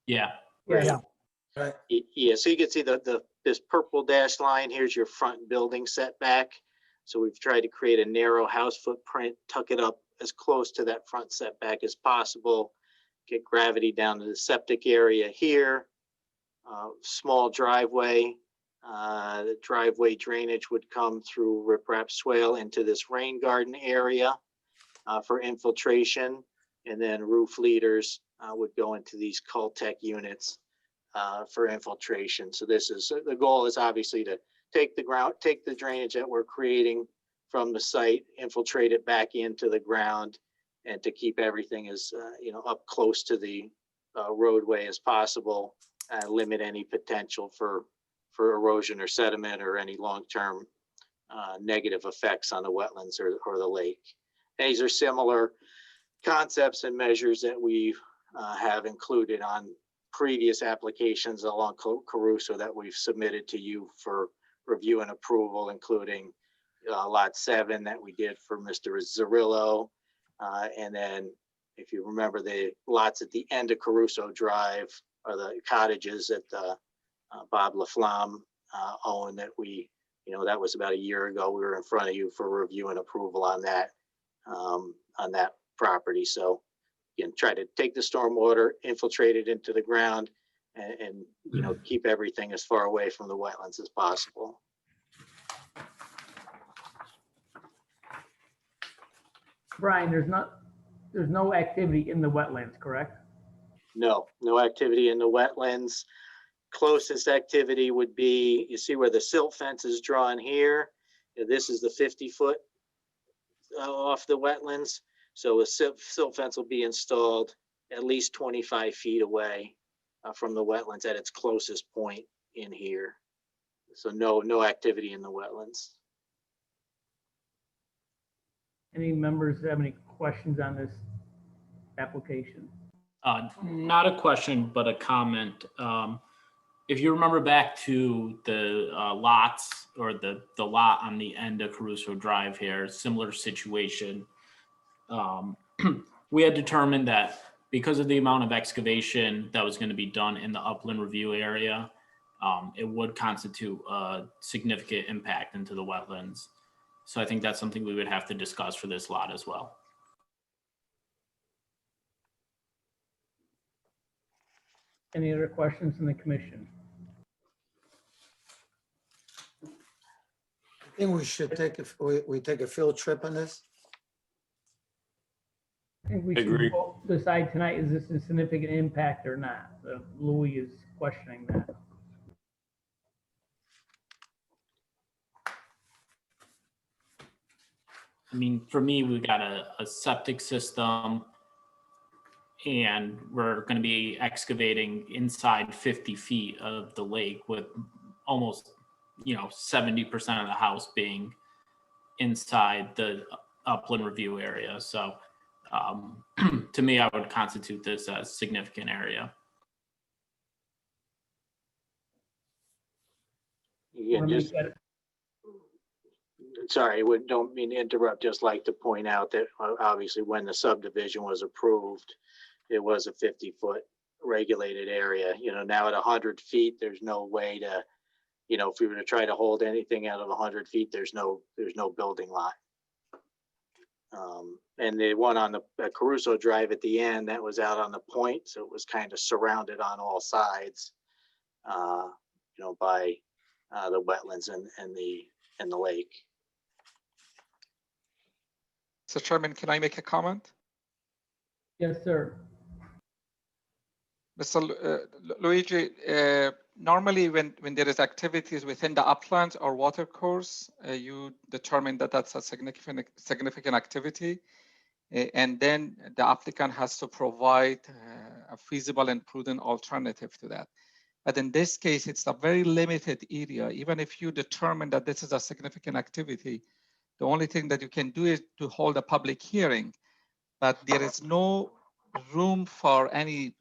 Yeah. Yeah. Right. Yeah, so you can see this purple dashed line, here's your front building setback. So we've tried to create a narrow house footprint, tuck it up as close to that front setback as possible, get gravity down to the septic area here. Small driveway. The driveway drainage would come through riprap swale into this rain garden area for infiltration, and then roof leaders would go into these Cultec units for infiltration. So this is, the goal is obviously to take the drainage that we're creating from the site, infiltrate it back into the ground, and to keep everything as up close to the roadway as possible, limit any potential for erosion or sediment or any long-term negative effects on the wetlands or the lake. And these are similar concepts and measures that we have included on previous applications along Caruso that we've submitted to you for review and approval, including Lot 7 that we did for Mr. Zarillo. And then if you remember, the lots at the end of Caruso Drive are the cottages that Bob LaFlamme owned that we, that was about a year ago. We were in front of you for review and approval on that property. So again, try to take the stormwater, infiltrate it into the ground, and keep everything as far away from the wetlands as possible. Brian, there's no activity in the wetlands, correct? No activity in the wetlands. Closest activity would be, you see where the silt fence is drawn here. This is the 50-foot off the wetlands. So a silt fence will be installed at least 25 feet away from the wetlands at its closest point in here. So no activity in the wetlands. Any members have any questions on this application? Not a question, but a comment. If you remember back to the lots or the lot on the end of Caruso Drive here, similar situation. We had determined that because of the amount of excavation that was going to be done in the upland review area, it would constitute a significant impact into the wetlands. So I think that's something we would have to discuss for this lot as well. Any other questions from the commission? I think we should we take a field trip on this. I think we Agree. should both decide tonight, is this a significant impact or not? Louis is questioning that. I mean, for me, we got a septic system and we're going to be excavating inside 50 feet of the lake with almost, 70% of the house being inside the upland review area. So to me, I would constitute this as significant area. Yeah, Wanna make just, that- sorry, don't mean to interrupt, just like to point out that obviously when the subdivision was approved, it was a 50-foot regulated area. Now at 100 feet, there's no way to, if we were to try to hold anything out of 100 feet, there's no building lot. And the one on the Caruso Drive at the end, that was out on the point, so it was kind of surrounded on all sides, by the wetlands and the lake. Mr. Chairman, can I make a comment? Yes, sir. Mr. Luigi, normally when there is activities within the uplands or water course, you determine that that's a significant activity. And then the applicant has to provide a feasible and prudent alternative to that. But in this case, it's a very limited area. Even if you determine that this is a significant activity, the only thing that you can do is to hold a public hearing, but there is no room for any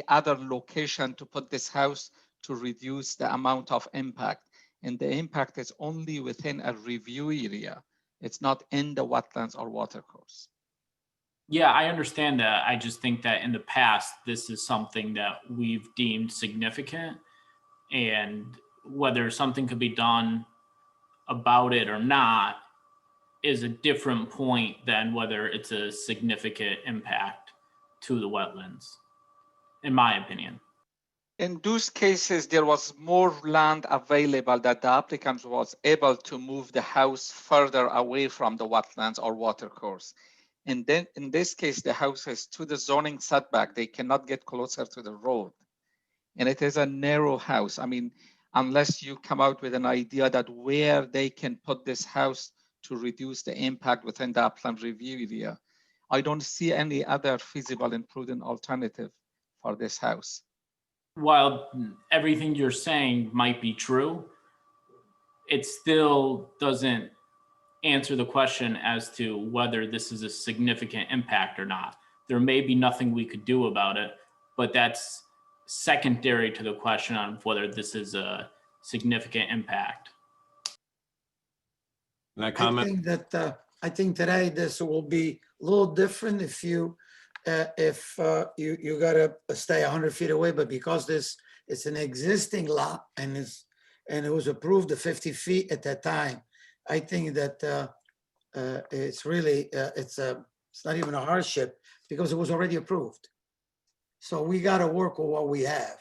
other location to put this house to reduce the amount of impact. And the impact is only within a review area. It's not in the wetlands or water course. Yeah, I understand that. I just think that in the past, this is something that we've deemed significant, and whether something could be done about it or not is a different point than whether it's a significant impact to the wetlands, in my opinion. In those cases, there was more land available that the applicant was able to move the house further away from the wetlands or water course. And then in this case, the house is to the zoning setback. They cannot get closer to the road. And it is a narrow house. I mean, unless you come out with an idea that where they can put this house to reduce the impact within the upland review area, I don't see any other feasible and prudent alternative for this house. While everything you're saying might be true, it still doesn't answer the question as to whether this is a significant impact or not. There may be nothing we could do about it, but that's secondary to the question on whether this is a significant impact. Can I comment? I think today this will be a little different if you gotta stay 100 feet away, but because it's an existing lot and it was approved to 50 feet at that time, I think that it's really it's not even a hardship because it was already approved. So we got to work with what we have,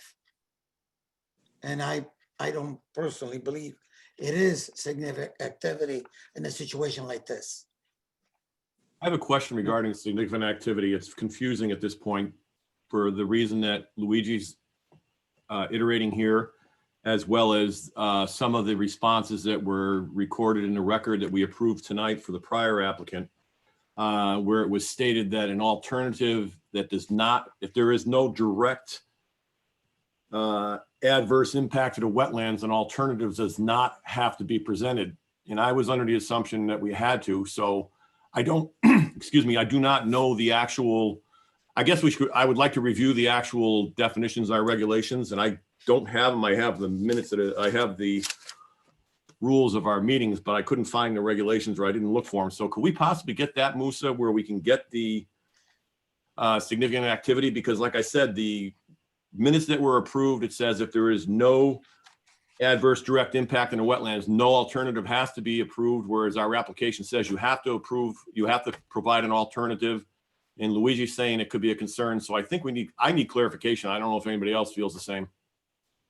and I don't personally believe it is significant activity in a situation like this. I have a question regarding significant activity. It's confusing at this point for the reason that Luigi's iterating here, as well as some of the responses that were recorded in the record that we approved tonight for the prior applicant, where it was stated that an alternative that does not, if there is no direct adverse impact to the wetlands, an alternative does not have to be presented. And I was under the assumption that we had to, so I don't, excuse me, I do not know the actual, I guess I would like to review the actual definitions, our regulations, and I don't have them. I have the minutes I have the rules of our meetings, but I couldn't find the regulations or I didn't look for them. So could we possibly get that, Musa, where we can get the significant activity? Because like I said, the minutes that were approved, it says if there is no adverse direct impact in the wetlands, no alternative has to be approved, whereas our application says you have to provide an alternative. And Luigi's saying it could be a concern. So I think I need clarification. I don't know if anybody else feels the same.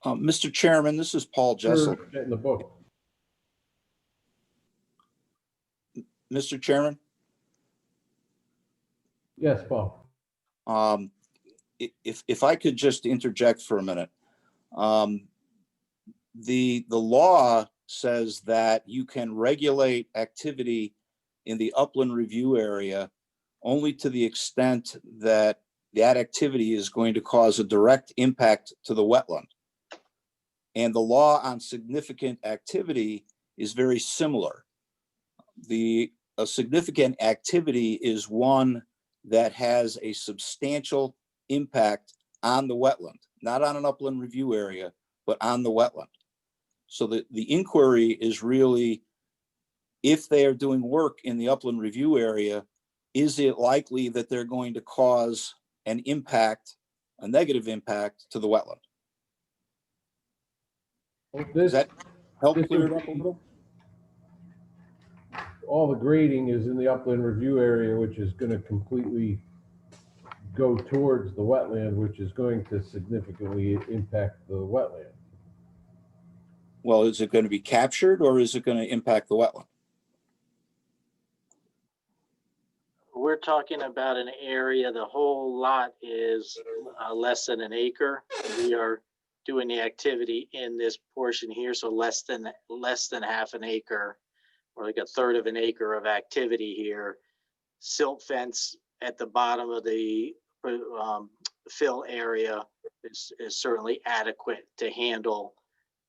Mr. Chairman, this is Paul Jessel. In the book. Mr. Chairman? Yes, Paul. If I could just interject for a minute. The law says that you can regulate activity in the upland review area only to the extent that that activity is going to cause a direct impact to the wetland. And the law on significant activity is very similar. A significant activity is one that has a substantial impact on the wetland, not on an upland review area, but on the wetland. So the inquiry is really, if they are doing work in the upland review area, is it likely that they're going to cause an impact, a negative impact to the wetland? Does that help clear it up a little? All the grading is in the upland review area, which is going to completely go towards the wetland, which is going to significantly impact the wetland. Well, is it going to be captured or is it going to impact the wetland? We're talking about an area, the whole lot is less than an acre. We are doing the activity in this portion here, so less than half an acre, or like a third of an acre of activity here. Silt fence at the bottom of the fill area is certainly adequate to handle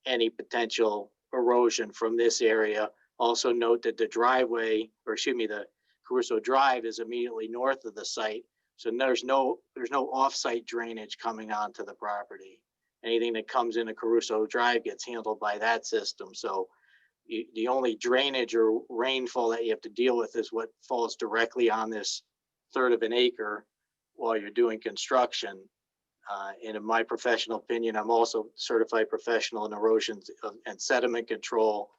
any potential erosion from this area. Also note that the driveway, or excuse me, the Caruso Drive is immediately north of the site. So there's no off-site drainage coming onto the property. Anything that comes into Caruso Drive gets handled by that system. So the only drainage or rainfall that you have to deal with is what falls directly on this third of an acre while you're doing construction. And in my professional opinion, I'm also certified professional in erosion and sediment control.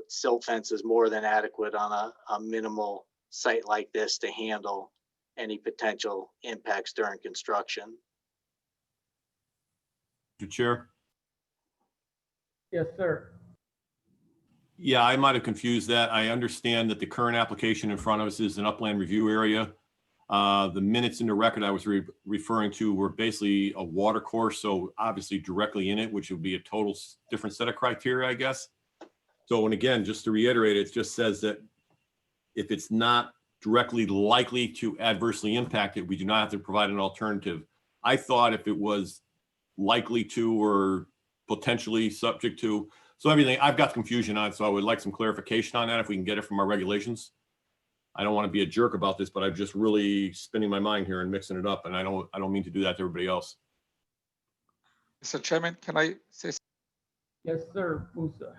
Silt fence is more than adequate on a minimal site like this to handle any potential impacts during construction. Mr. Chair? Yes, sir. Yeah, I might have confused that. I understand that the current application in front of us is an upland review area. The minutes in the record I was referring to were basically a water course, so obviously directly in it, which would be a total different set of criteria, I guess. So, and again, just to reiterate, it just says that if it's not directly likely to adversely impact it, we do not have to provide an alternative. I thought if it was likely to or potentially subject to, so everything, I've got confusion on it, so I would like some clarification on that if we can get it from our regulations. I don't want to be a jerk about this, but I'm just really spinning my mind here and mixing it up, and I don't mean to do that to everybody else. Mr. Chairman, can I say? Yes, sir, Musa.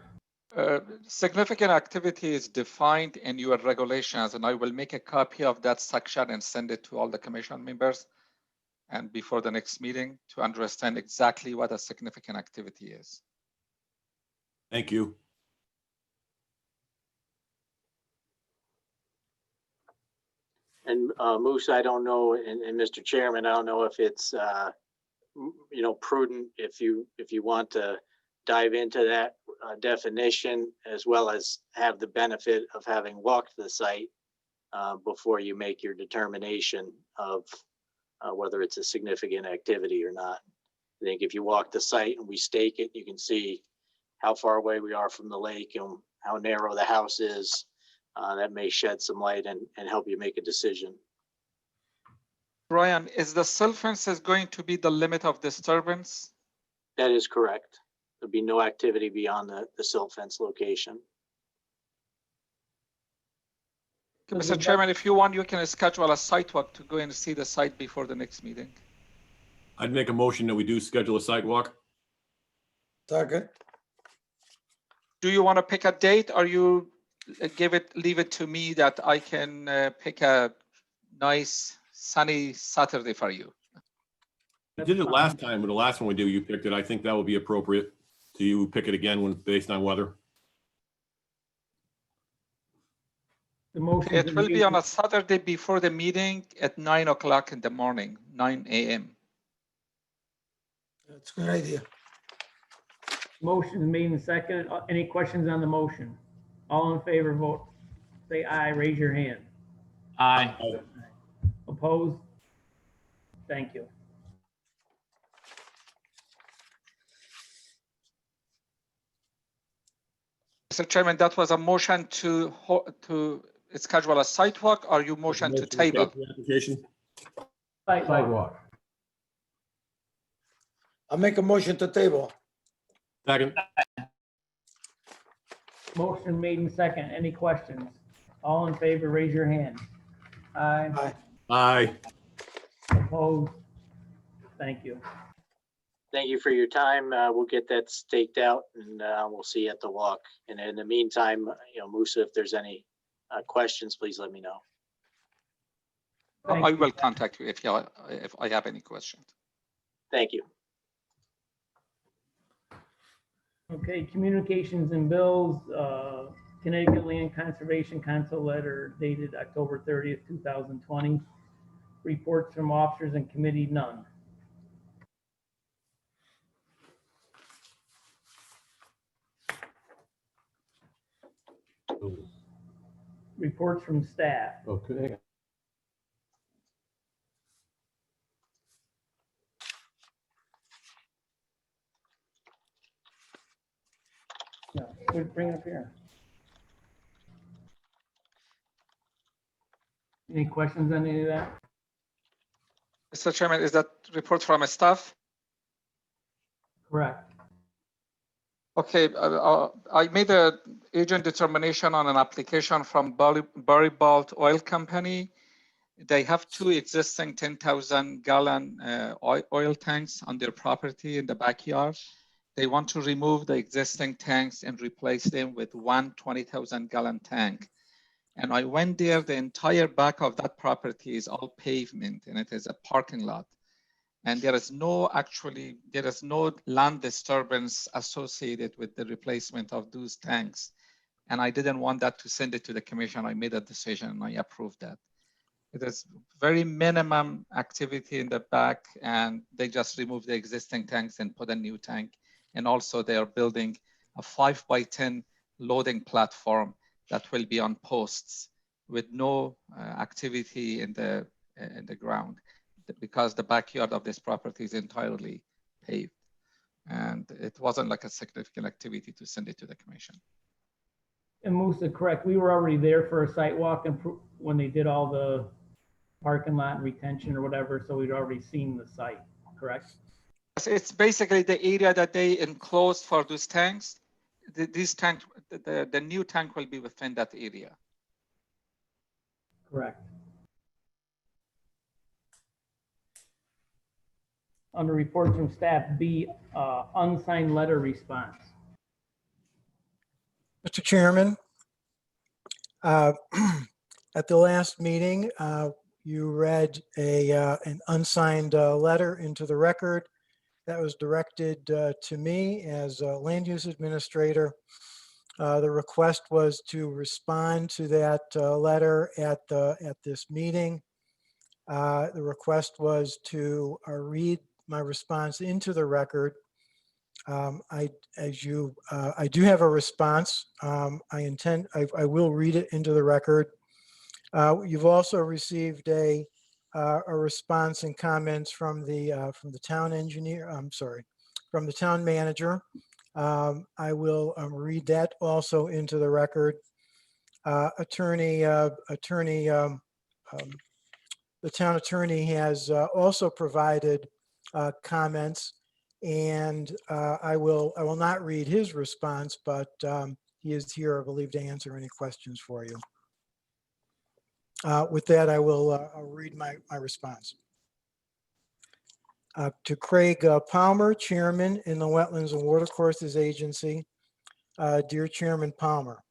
Significant activity is defined in your regulations, and I will make a copy of that section and send it to all the commission members and before the next meeting to understand exactly what a significant activity is. Thank you. And Moose, I don't know, and Mr. Chairman, I don't know if it's prudent if you want to dive into that definition, as well as have the benefit of having walked the site before you make your determination of whether it's a significant activity or not. I think if you walk the site and we stake it, you can see how far away we are from the lake and how narrow the house is. That may shed some light and help you make a decision. Brian, is the silt fence going to be the limit of disturbance? That is correct. There'll be no activity beyond the silt fence location. Mr. Chairman, if you want, you can schedule a site walk to go and see the site before the next meeting. I'd make a motion that we do schedule a site walk. Second. Do you want to pick a date, or you leave it to me that I can pick a nice sunny Saturday for you? You did it last time, but the last one we do, you picked it. I think that would be appropriate. So you pick it again when based on weather. The motion. It will be on a Saturday before the meeting at 9 o'clock in the morning, 9 a.m. That's a good idea. Motion is made and seconded. Any questions on the motion? All in favor, vote. Say aye, raise your hand. Aye. Opposed? Thank you. Mr. Chairman, that was a motion to schedule a sidewalk, or you motion to table? The application. Sidewalk. I'll make a motion to table. Second. Motion made in second. Any questions? All in favor, raise your hand. Aye. Aye. Aye. Opposed? Thank you. Thank you for your time. We'll get that staked out and we'll see you at the walk. And in the meantime, Musa, if there's any questions, please let me know. Thank I you. will contact you if I have any questions. Thank you. Okay, communications and bills, Connecticut Land Conservation Council letter dated October 30th, 2020. Reports from officers and committee, none. Reports from staff. Okay. Yeah, bring it up here. Any questions on any of that? Mr. Chairman, is that report from staff? Correct. Okay, I made an agent determination on an application from Barry-Bolt Oil Company. They have two existing 10,000 gallon oil tanks on their property in the backyard. They want to remove the existing tanks and replace them with one 20,000 gallon tank. And I went there, the entire back of that property is all pavement and it is a parking lot. And there is no land disturbance associated with the replacement of those tanks. And I didn't want that to send it to the commission. I made a decision and I approved that. It is very minimum activity in the back and they just removed the existing tanks and put a new tank. And also they are building a 5x10 loading platform that will be on posts with no activity in the ground, because the backyard of this property is entirely paved. And it wasn't like a significant activity to send it to the commission. And Musa, correct, we were already there for a site walk and when they did all the parking lot and retention or whatever, so we'd already seen the site, correct? It's basically the area that they enclosed for those tanks. This tank, the new tank will be within that area. Correct. Under reports from staff, B, unsigned letter response. Mr. Chairman, at the last meeting, you read an unsigned letter into the record that was directed to me as a land use administrator. The request was to respond to that letter at this meeting. The request was to read my response into the record. I do have a response. I will read it into the record. You've also received a response and comments from the town engineer. I'm sorry, from the town manager. I will read that also into the record. The town attorney has also provided comments, and I will not read his response, but he is here, I believe, to answer any questions for you. With that, I'll read my response. To Craig Palmer, Chairman in the Wetlands and Watercourses Agency. Dear Chairman Palmer,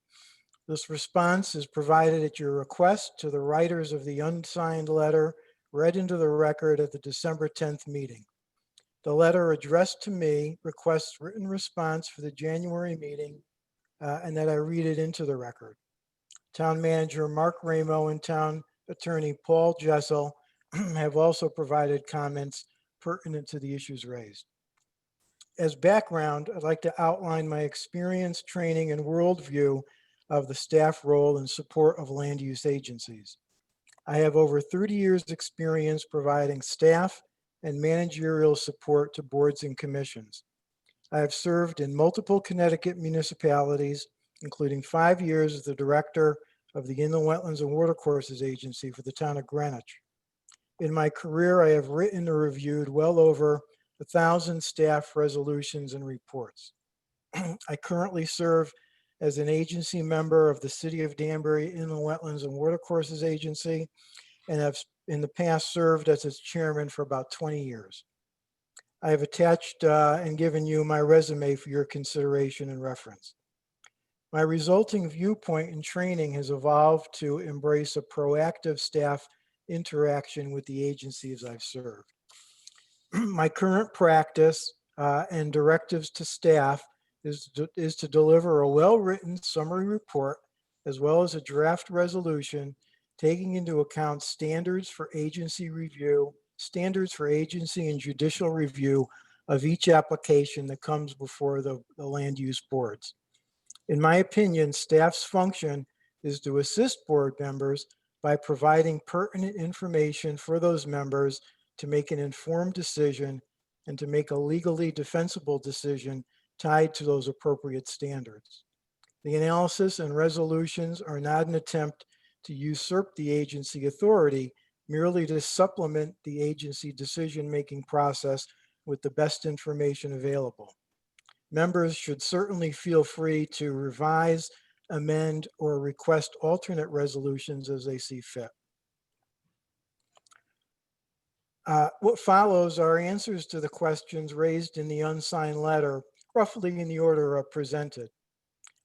this response is provided at your request to the writers of the unsigned letter read into the record at the December 10th meeting. The letter addressed to me requests written response for the January meeting and that I read it into the record. Town Manager Mark Ramo and Town Attorney Paul Jessel have also provided comments pertinent to the issues raised. As background, I'd like to outline my experience, training, and worldview of the staff role in support of land use agencies. I have over 30 years' experience providing staff and managerial support to boards and commissions. I have served in multiple Connecticut municipalities including 5 years as the director of the Inland Wetlands and Watercourses Agency for the town of Greenwich. In my career, I have written or reviewed well over 1,000 staff resolutions and reports. I currently serve as an agency member of the City of Danbury Inland Wetlands and Watercourses Agency, and have in the past served as its chairman for about 20 years. I have attached and given you my resume for your consideration and reference. My resulting viewpoint and training has evolved to embrace a proactive staff interaction with the agencies I've served. My current practice and directives to staff is to deliver a well-written summary report as well as a draft resolution taking into account standards for agency review, standards for agency and judicial review of each application that comes before the land use boards. In my opinion, staff's function is to assist board members by providing pertinent information for those members to make an informed decision and to make a legally defensible decision tied to those appropriate standards. The analysis and resolutions are not an attempt to usurp the agency authority, merely to supplement the agency decision-making process with the best information available. Members should certainly feel free to revise, amend, or request alternate resolutions as they see fit. What follows are answers to the questions raised in the unsigned letter, roughly in the order presented.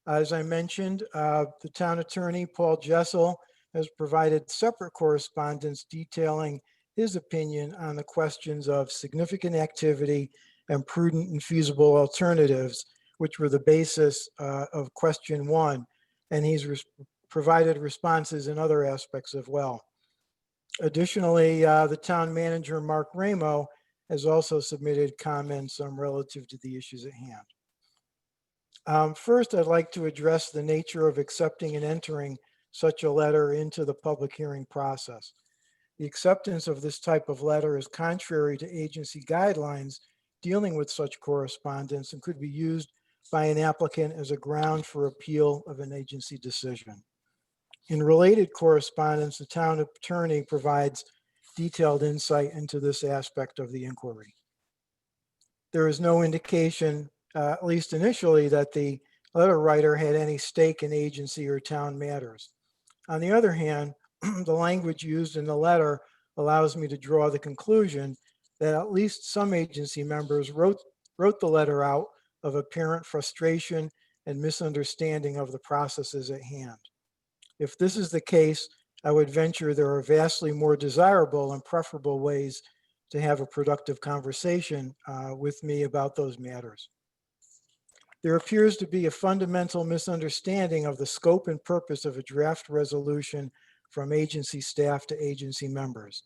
As I mentioned, the town attorney, Paul Jessel, has provided separate correspondence detailing his opinion on the questions of significant activity and prudent and feasible alternatives, which were the basis of question 1, and he's provided responses in other aspects as well. Additionally, the town manager, Mark Ramo, has also submitted comments relative to the issues at hand. First, I'd like to address the nature of accepting and entering such a letter into the public hearing process. The acceptance of this type of letter is contrary to agency guidelines dealing with such correspondence and could be used by an applicant as a ground for appeal of an agency decision. In related correspondence, the town attorney provides detailed insight into this aspect of the inquiry. There is no indication, at least initially, that the letter writer had any stake in agency or town matters. On the other hand, the language used in the letter allows me to draw the conclusion that at least some agency members wrote the letter out of apparent frustration and misunderstanding of the processes at hand. If this is the case, I would venture there are vastly more desirable and preferable ways to have a productive conversation with me about those matters. There appears to be a fundamental misunderstanding of the scope and purpose of a draft resolution from agency staff to agency members.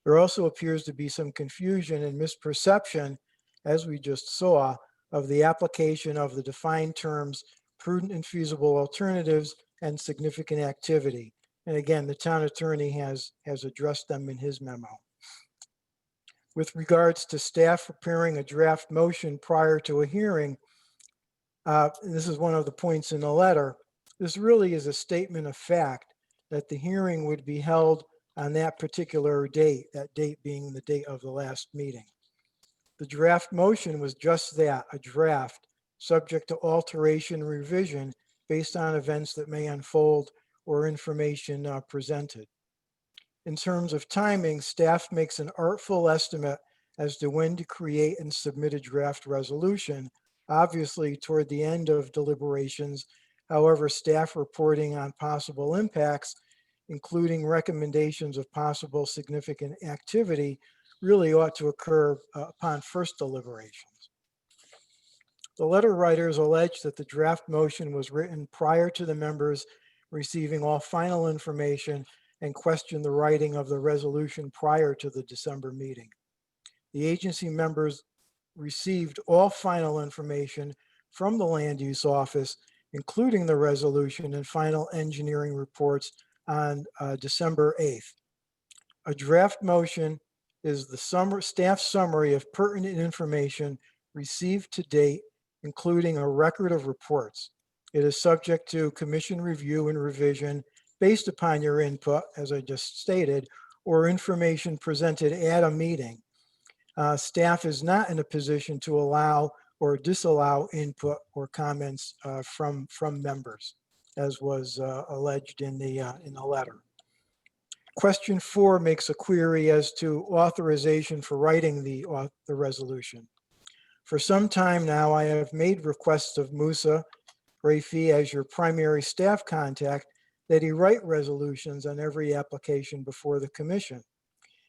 There also appears to be some confusion and misperception, as we just saw, of the application of the defined terms prudent and feasible alternatives and significant activity. And again, the town attorney has addressed them in his memo. With regards to staff preparing a draft motion prior to a hearing, and this is one of the points in the letter, this really is a statement of fact that the hearing would be held on that particular date, that date being the date of the last meeting. The draft motion was just that, a draft, subject to alteration and revision based on events that may unfold or information presented. In terms of timing, staff makes an artful estimate as to when to create and submit a draft resolution, obviously toward the end of deliberations. However, staff reporting on possible impacts, including recommendations of possible significant activity, really ought to occur upon first deliberations. The letter writers allege that the draft motion was written prior to the members receiving all final information and question the writing of the resolution prior to the December meeting. The agency members received all final information from the land use office, including the resolution and final engineering reports on December 8th. A draft motion is the staff summary of pertinent information received to date, including a record of reports. It is subject to commission review and revision based upon your input, as I just stated, or information presented at a meeting. Staff is not in a position to allow or disallow input or comments from members, as was alleged in the letter. Question 4 makes a query as to authorization for writing the resolution. For some time now, I have made requests of Musa Rafi as your primary staff contact that he write resolutions on every application before the commission.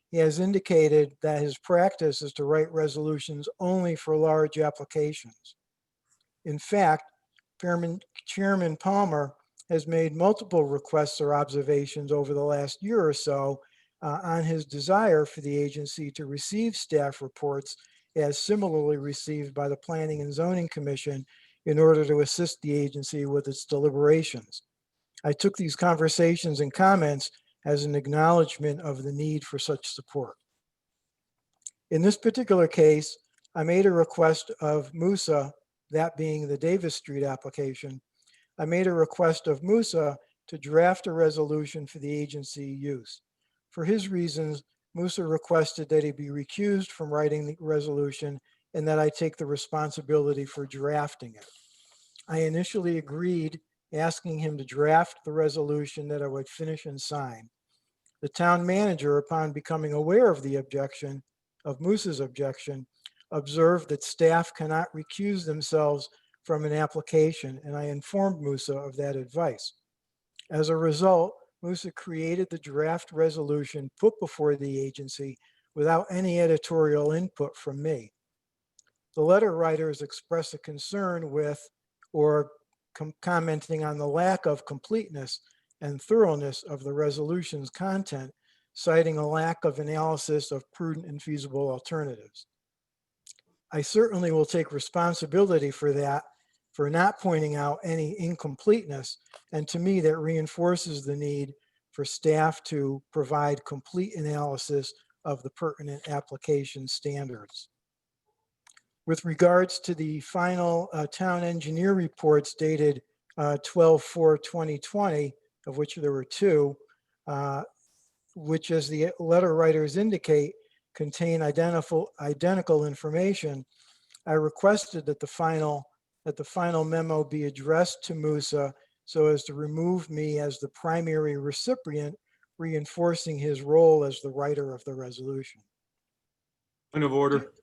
He has indicated that his practice is to write resolutions only for large applications. In fact, Chairman Palmer has made multiple requests or observations over the last year or so on his desire for the agency to receive staff reports as similarly received by the Planning and Zoning Commission in order to assist the agency with its deliberations. I took these conversations and comments as an acknowledgement of the need for such support. In this particular case, I made a request of Musa, that being the Davis Street application. I made a request of Musa to draft a resolution for the agency use. For his reasons, Musa requested that he be recused from writing the resolution and that I take the responsibility for drafting it. I initially agreed, asking him to draft the resolution that I would finish and sign. The town manager, upon becoming aware of the objection, of Musa's objection, observed that staff cannot recuse themselves from an application, and I informed Musa of that advice. As a result, Musa created the draft resolution put before the agency without any editorial input from me. The letter writers expressed a concern with or commenting on the lack of completeness and thoroughness of the resolution's content, citing a lack of analysis of prudent and feasible alternatives. I certainly will take responsibility for that, for not pointing out any incompleteness, and to me that reinforces the need for staff to provide complete analysis of the pertinent application standards. With regards to the final town engineer reports dated 12/4/2020, of which there were 2, which, as the letter writers indicate, contain identical information, I requested that the final memo be addressed to Musa so as to remove me as the primary recipient, reinforcing his role as the writer of the resolution. Point of order.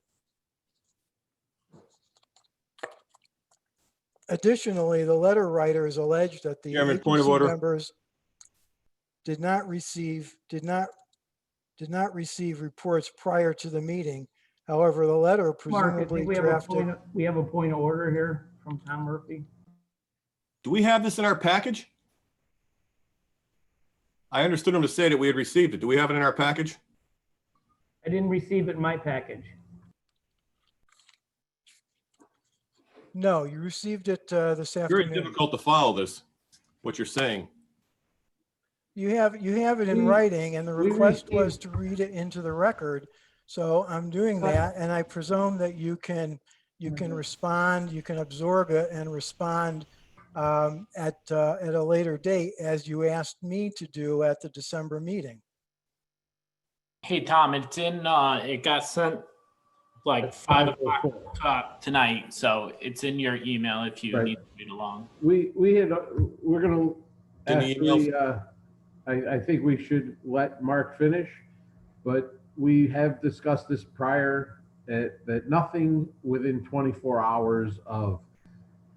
Additionally, the letter writers allege that the Chairman, point of agency order. members did not receive reports prior to the meeting. However, the letter Mark, I presumably think we drafted. have a point of order here from Tom Murphy. Do we have this in our package? I understood him to say that we had received it. Do we have it in our package? I didn't receive it in my package. No, you received it this Very afternoon. difficult to follow this, what you're saying. You have it in writing, and the request was to read it into the record. So I'm doing that, and I presume that you can respond, you can absorb it and respond at a later date, as you asked me to do at the December meeting. Hey, Tom, it's in, it got sent like 5 o'clock tonight, so it's in your email if you need to read along. We're gonna In the email. actually, I think we should let Mark finish, but we have discussed this prior, that nothing within 24 hours of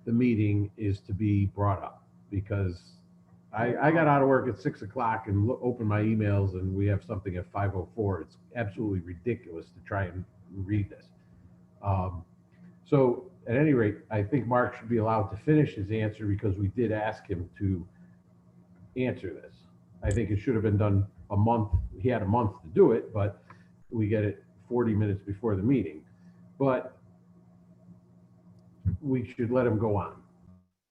the meeting is to be brought up, because I got out of work at 6 o'clock and opened my emails and we have something at 5:04. It's absolutely ridiculous to try and read this. So at any rate, I think Mark should be allowed to finish his answer because we did ask him to answer this. I think it should have been done a month. He had a month to do it, but we get it 40 minutes before the meeting. But we should let him go on.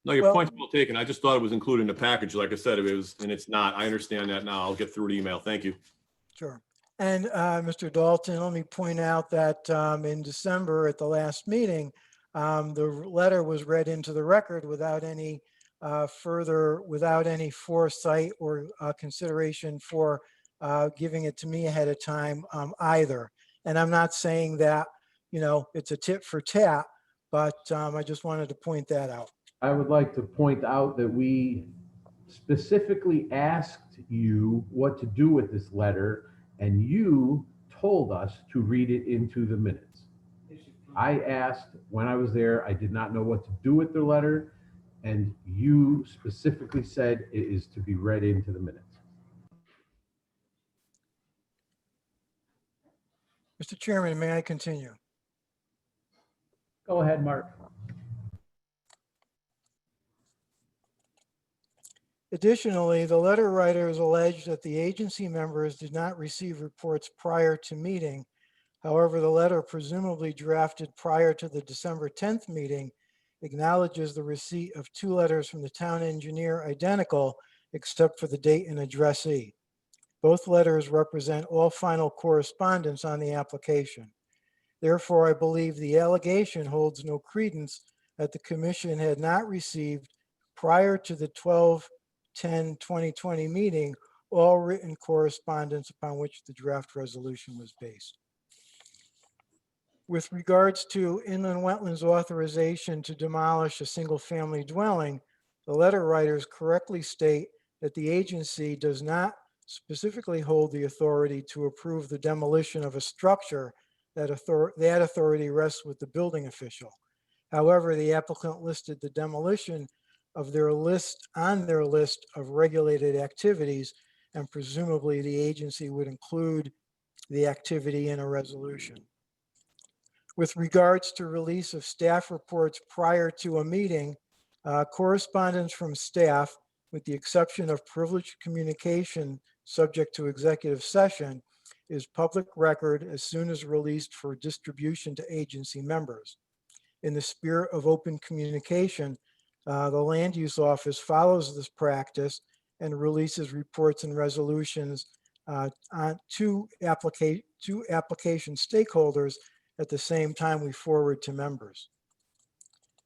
No, your point's well taken. I just thought it was included in the package. Like I said, it was, and it's not. I understand that now. I'll get through the email. Thank you. Sure. And Mr. Dalton, let me point out that in December at the last meeting, the letter was read into the record without any further without any foresight or consideration for giving it to me ahead of time either. And I'm not saying that, you know, it's a tit for tat, but I just wanted to point that out. I would like to point out that we specifically asked you what to do with this letter, and you told us to read it into the minutes. I asked when I was there, I did not know what to do with the letter, and you specifically said it is to be read into the minutes. Mr. Chairman, may I continue? Go ahead, Mark. Additionally, the letter writers alleged that the agency members did not receive reports prior to meeting. However, the letter presumably drafted prior to the December 10th meeting acknowledges the receipt of 2 letters from the town engineer identical except for the date and addressee. Both letters represent all final correspondence on the application. Therefore, I believe the allegation holds no credence that the commission had not received prior to the 12/10/2020 meeting all written correspondence upon which the draft resolution was based. With regards to inland wetlands authorization to demolish a single-family dwelling, the letter writers correctly state that the agency does not specifically hold the authority to approve the demolition of a structure. That authority rests with the building official. However, the applicant listed the demolition of their list on their list of regulated activities, and presumably the agency would include the activity in a resolution. With regards to release of staff reports prior to a meeting, correspondence from staff, with the exception of privileged communication subject to executive session, is public record as soon as released for distribution to agency members. In the spirit of open communication, the Land Use Office follows this practice and releases reports and resolutions to application stakeholders at the same time we forward to members.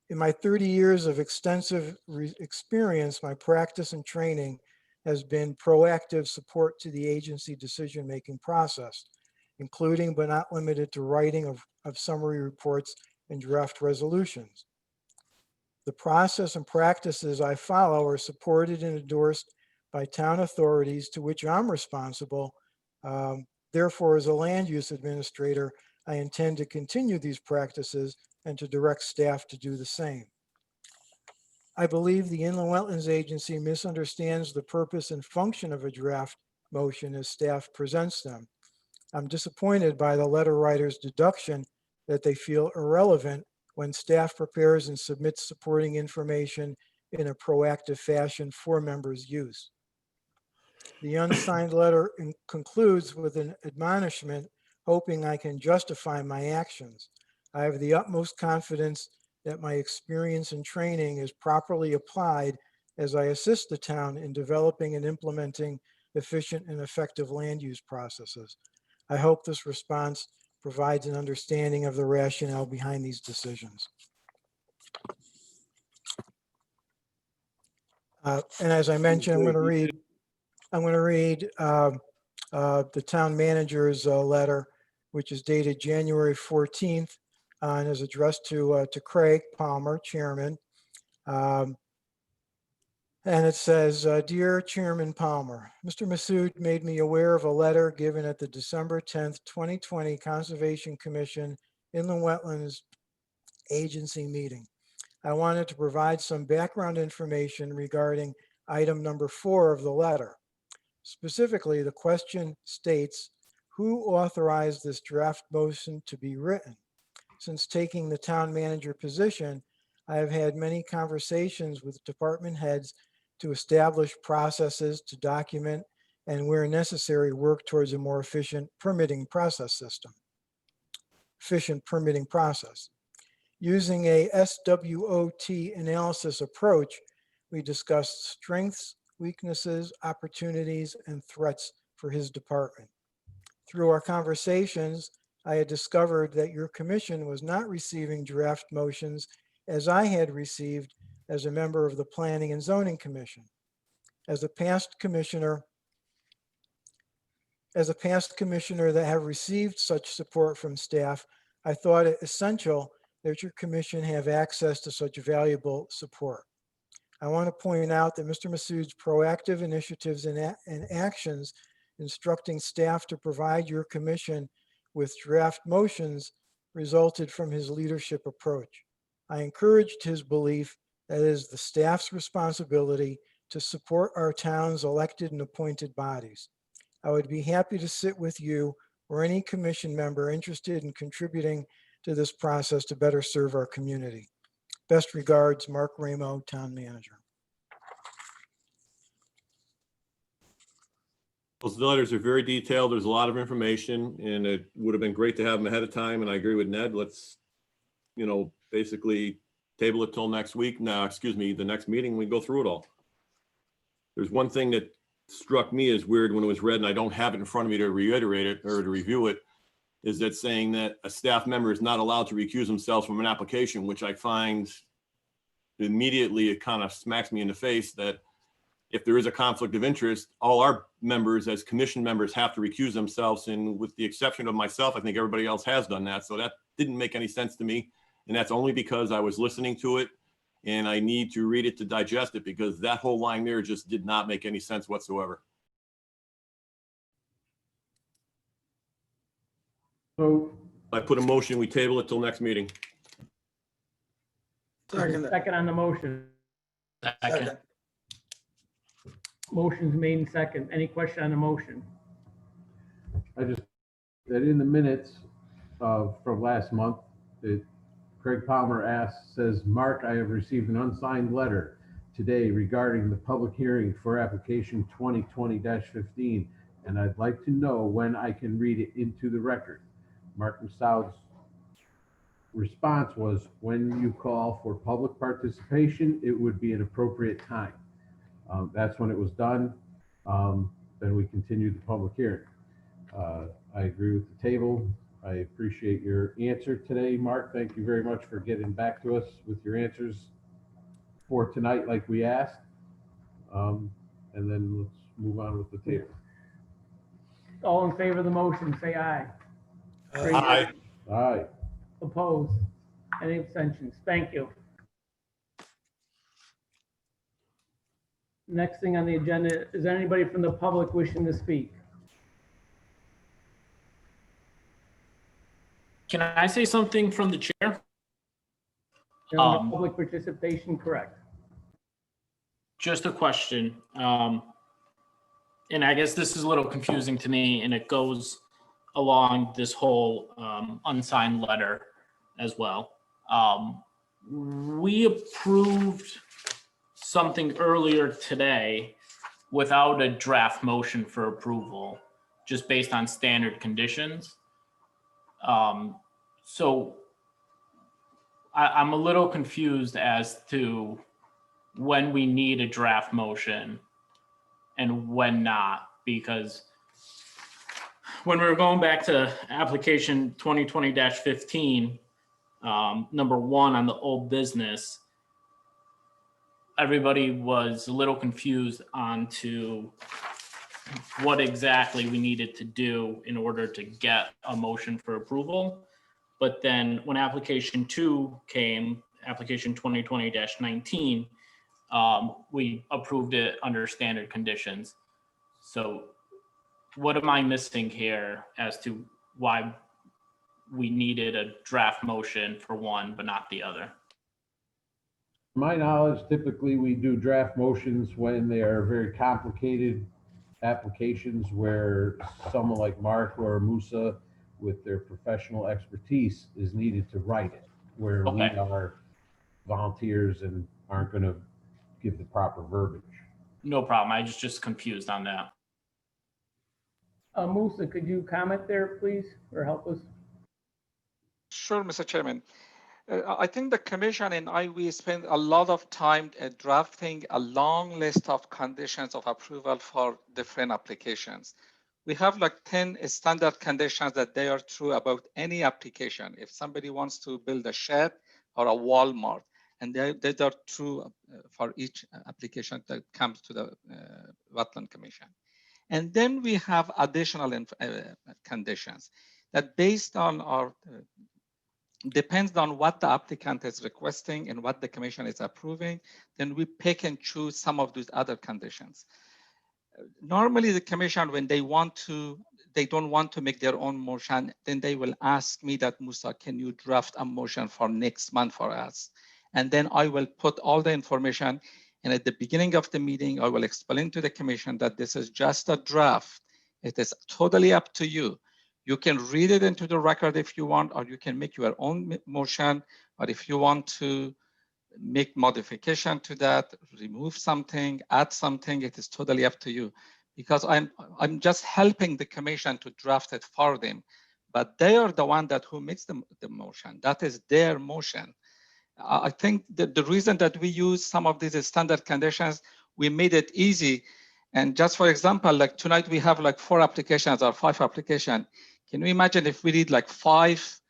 In my 30 years of extensive experience, my practice and training has been proactive support to the agency decision-making process, including but not limited to writing of summary reports and draft resolutions. The process and practices I follow are supported and endorsed by town authorities to which I'm responsible. Therefore, as a land use administrator, I intend to continue these practices and to direct staff to do the same. I believe the Inland Wetlands Agency misunderstands the purpose and function of a draft motion as staff presents them. I'm disappointed by the letter writer's deduction that they feel irrelevant when staff prepares and submits supporting information in a proactive fashion for members' use. The unsigned letter concludes with an admonishment, hoping I can justify my actions. I have the utmost confidence that my experience and training is properly applied as I assist the town in developing and implementing efficient and effective land use processes. I hope this response provides an understanding of the rationale behind these decisions. And as I mentioned, I'm going to read the town manager's letter, which is dated January 14th and is addressed to Craig Palmer, Chairman. And it says, Dear Chairman Palmer, Mr. Massoud made me aware of a letter given at the December 10th, 2020 Conservation Commission Inland Wetlands Agency meeting. I wanted to provide some background information regarding item number 4 of the letter. Specifically, the question states, who authorized this draft motion to be written? Since taking the town manager position, I have had many conversations with department heads to establish processes to document and where necessary work towards a more efficient permitting process. Using a SWOT analysis approach, we discussed strengths, weaknesses, opportunities, and threats for his department. Through our conversations, I had discovered that your commission was not receiving draft motions as I had received as a member of the Planning and Zoning Commission. As a past commissioner that have received such support from staff, I thought it essential that your commission have access to such valuable support. I want to point out that Mr. Massoud's proactive initiatives and actions instructing staff to provide your commission with draft motions resulted from his leadership approach. I encouraged his belief that it is the staff's responsibility to support our town's elected and appointed bodies. I would be happy to sit with you or any commission member interested in contributing to this process to better serve our community. Best regards, Mark Ramo, Town Manager. Those letters are very detailed. There's a lot of information, and it would have been great to have them ahead of time. And I agree with Ned. Let's, basically table it till next week. Now, excuse me, the next meeting, we go through it all. There's one thing that struck me as weird when it was read, and I don't have it in front of me to reiterate it or to review it, is that saying that a staff member is not allowed to recuse themselves from an application, which I find immediately, it kind of smacks me in the face that if there is a conflict of interest, all our members as commission members have to recuse themselves. And with the exception of myself, I think everybody else has done that. So that didn't make any sense to me. And that's only because I was listening to it and I need to read it to digest it, because that whole line there just did not make any sense whatsoever. So I put a motion, we table it till next meeting. Second on the motion. Second. Motion's made and second. Any question on the motion? that in the minutes from last month, Craig Palmer says, Mark, I have received an unsigned letter today regarding the public hearing for application 2020-15, and I'd like to know when I can read it into the record. Mark Massoud's response was, when you call for public participation, it would be an appropriate time. That's when it was done. Then we continued the public hearing. I agree with the table. I appreciate your answer today, Mark. Thank you very much for getting back to us with your answers for tonight like we asked. And then let's move on with the table. All in favor of the motion, say aye. Aye. Aye. Opposed? Any abstentions? Thank you. Next thing on the agenda, is there anybody from the public wishing to speak? Can I say something from the chair? No public participation, correct. Just a question. And I guess this is a little confusing to me, and it goes along this whole unsigned letter as well. We approved something earlier today without a draft motion for approval, just based on standard conditions. So I'm a little confused as to when we need a draft motion and when not, because when we were going back to application 2020-15, number 1 on the old business, everybody was a little confused on to what exactly we needed to do in order to get a motion for approval. But then when application 2 came, application 2020-19, we approved it under standard conditions. So what am I missing here as to why we needed a draft motion for one, but not the other? To my knowledge, typically we do draft motions when they are very complicated applications where someone like Mark or Musa with their professional expertise is needed to write it, where we are volunteers and aren't going to give the proper verbiage. No problem. I was just confused on that. Musa, could you comment there, please, or help us? Sure, Mr. Chairman. I think the commission and we spent a lot of time drafting a long list of conditions of approval for different applications. We have like 10 standard conditions that they are true about any application. If somebody wants to build a shed or a Walmart, And they are true for each application that comes to the Wetland Commission. And then we have additional conditions that based on our, depends on what the applicant is requesting and what the commission is approving, then we pick and choose some of those other conditions. Normally the commission, when they don't want to make their own motion, then they will ask me that, Musa, can you draft a motion for next month for us? And then I will put all the information. And at the beginning of the meeting, I will explain to the commission that this is just a draft. It is totally up to you. You can read it into the record if you want, or you can make your own motion. Or if you want to make modification to that, remove something, add something, it is totally up to you. Because I'm just helping the commission to draft it for them. But they are the one who makes the motion. That is their motion. I think that the reason that we use some of these standard conditions, we made it easy. And just for example, like tonight we have like 4 applications or 5 applications. Can you imagine if we did like 5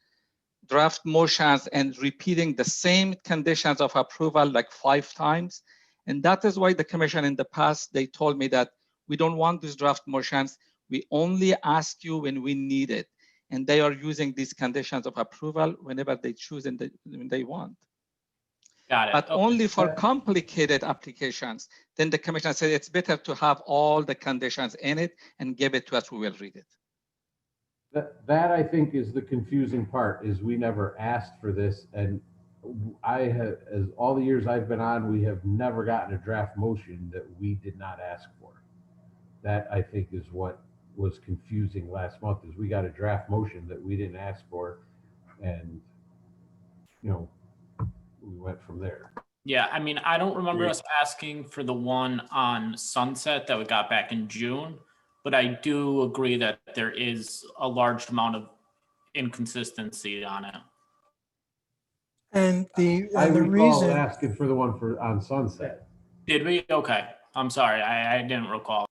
draft motions and repeating the same conditions of approval like 5 times? And that is why the commission in the past, they told me that we don't want these draft motions. We only ask you when we need it. And they are using these conditions of approval whenever they choose and when they want. Got it. But Okay. only for complicated applications, then the commission said it's better to have all the conditions in it and give it to us, we will read it. That I think is the confusing part, is we never asked for this, and I have, as all the years I've been on, we have never gotten a draft motion that we did not ask for. That I think is what was confusing last month, is we got a draft motion that we didn't ask for, and we went from there. Yeah, I mean, I don't remember us asking for the one on Sunset that we got back in June, but I do agree that there is a large amount of inconsistency on it. And I the recall reason, asking for the one on Sunset. Did we? Okay. I'm sorry. I didn't recall.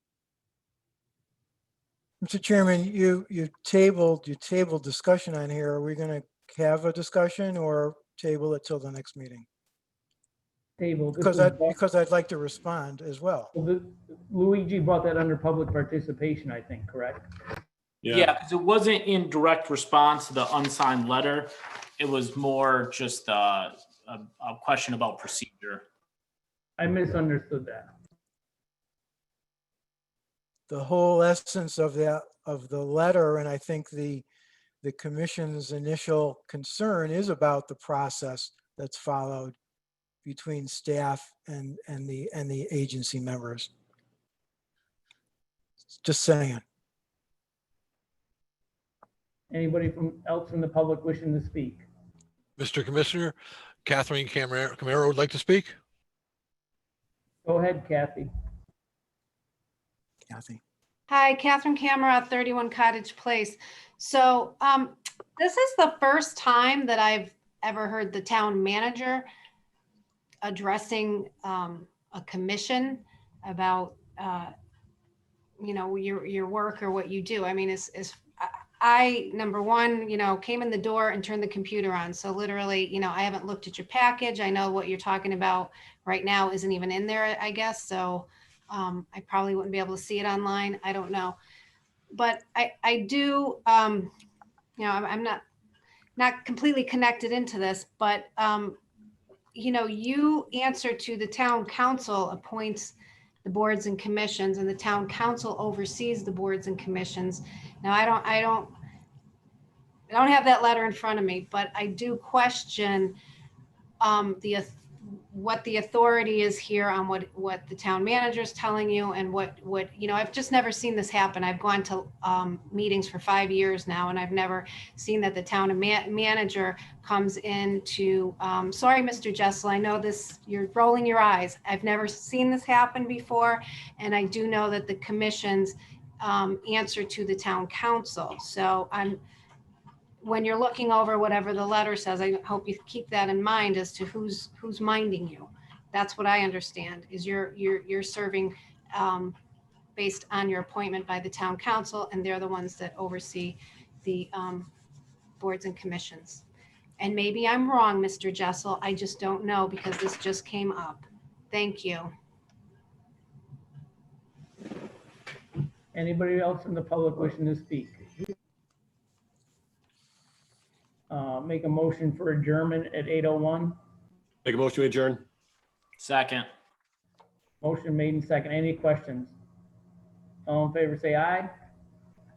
Mr. Chairman, you tabled discussion on here. Are we going to have a discussion or table it till the next meeting? Table. Because I'd like to respond as well. Luigi brought that under public participation, I think, correct? Yeah, because it wasn't in direct response to the unsigned letter. It was more just a question about procedure. I misunderstood that. The whole essence of the letter, and I think the commission's initial concern is about the process that's followed between staff and the agency members. Just saying. Anybody else from the public wishing to speak? Mr. Commissioner, Catherine Camaro would like to speak. Go ahead, Kathy. Kathy. Hi, Catherine Camera, 31 Cottage Place. So this is the first time that I've ever heard the town manager addressing a commission about your work or what you do. I mean, I, number one, came in the door and turned the computer on. So literally, I haven't looked at your package. I know what you're talking about right now isn't even in there, I guess. So I probably wouldn't be able to see it online. I don't know. But I do, I'm not completely connected into this, but you answer to the town council appoints the boards and commissions, and the town council oversees the boards and commissions. Now, I don't have that letter in front of me, but I do question what the authority is here on what the town manager is telling you, and what I've just never seen this happen. I've gone to meetings for 5 years now, and I've never seen that the town manager comes in to, sorry, Mr. Jessel, I know this, you're rolling your eyes. I've never seen this happen before. And I do know that the commissions answer to the town council. So when you're looking over whatever the letter says, I hope you keep that in mind as to who's minding you. That's what I understand, is you're serving based on your appointment by the town council, and they're the ones that oversee the boards and commissions. And maybe I'm wrong, Mr. Jessel. I just don't know because this just came up. Thank you. Anybody else in the public wishing to speak? Make a motion for adjournment at 8:01. Make a motion to adjourn. Second. Motion made and second. Any questions? All in favor, say aye.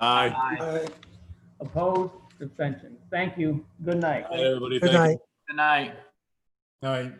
Aye. Opposed? Abstentions. Thank you. Good night. Everybody, Good thank you. night. Good night. All right.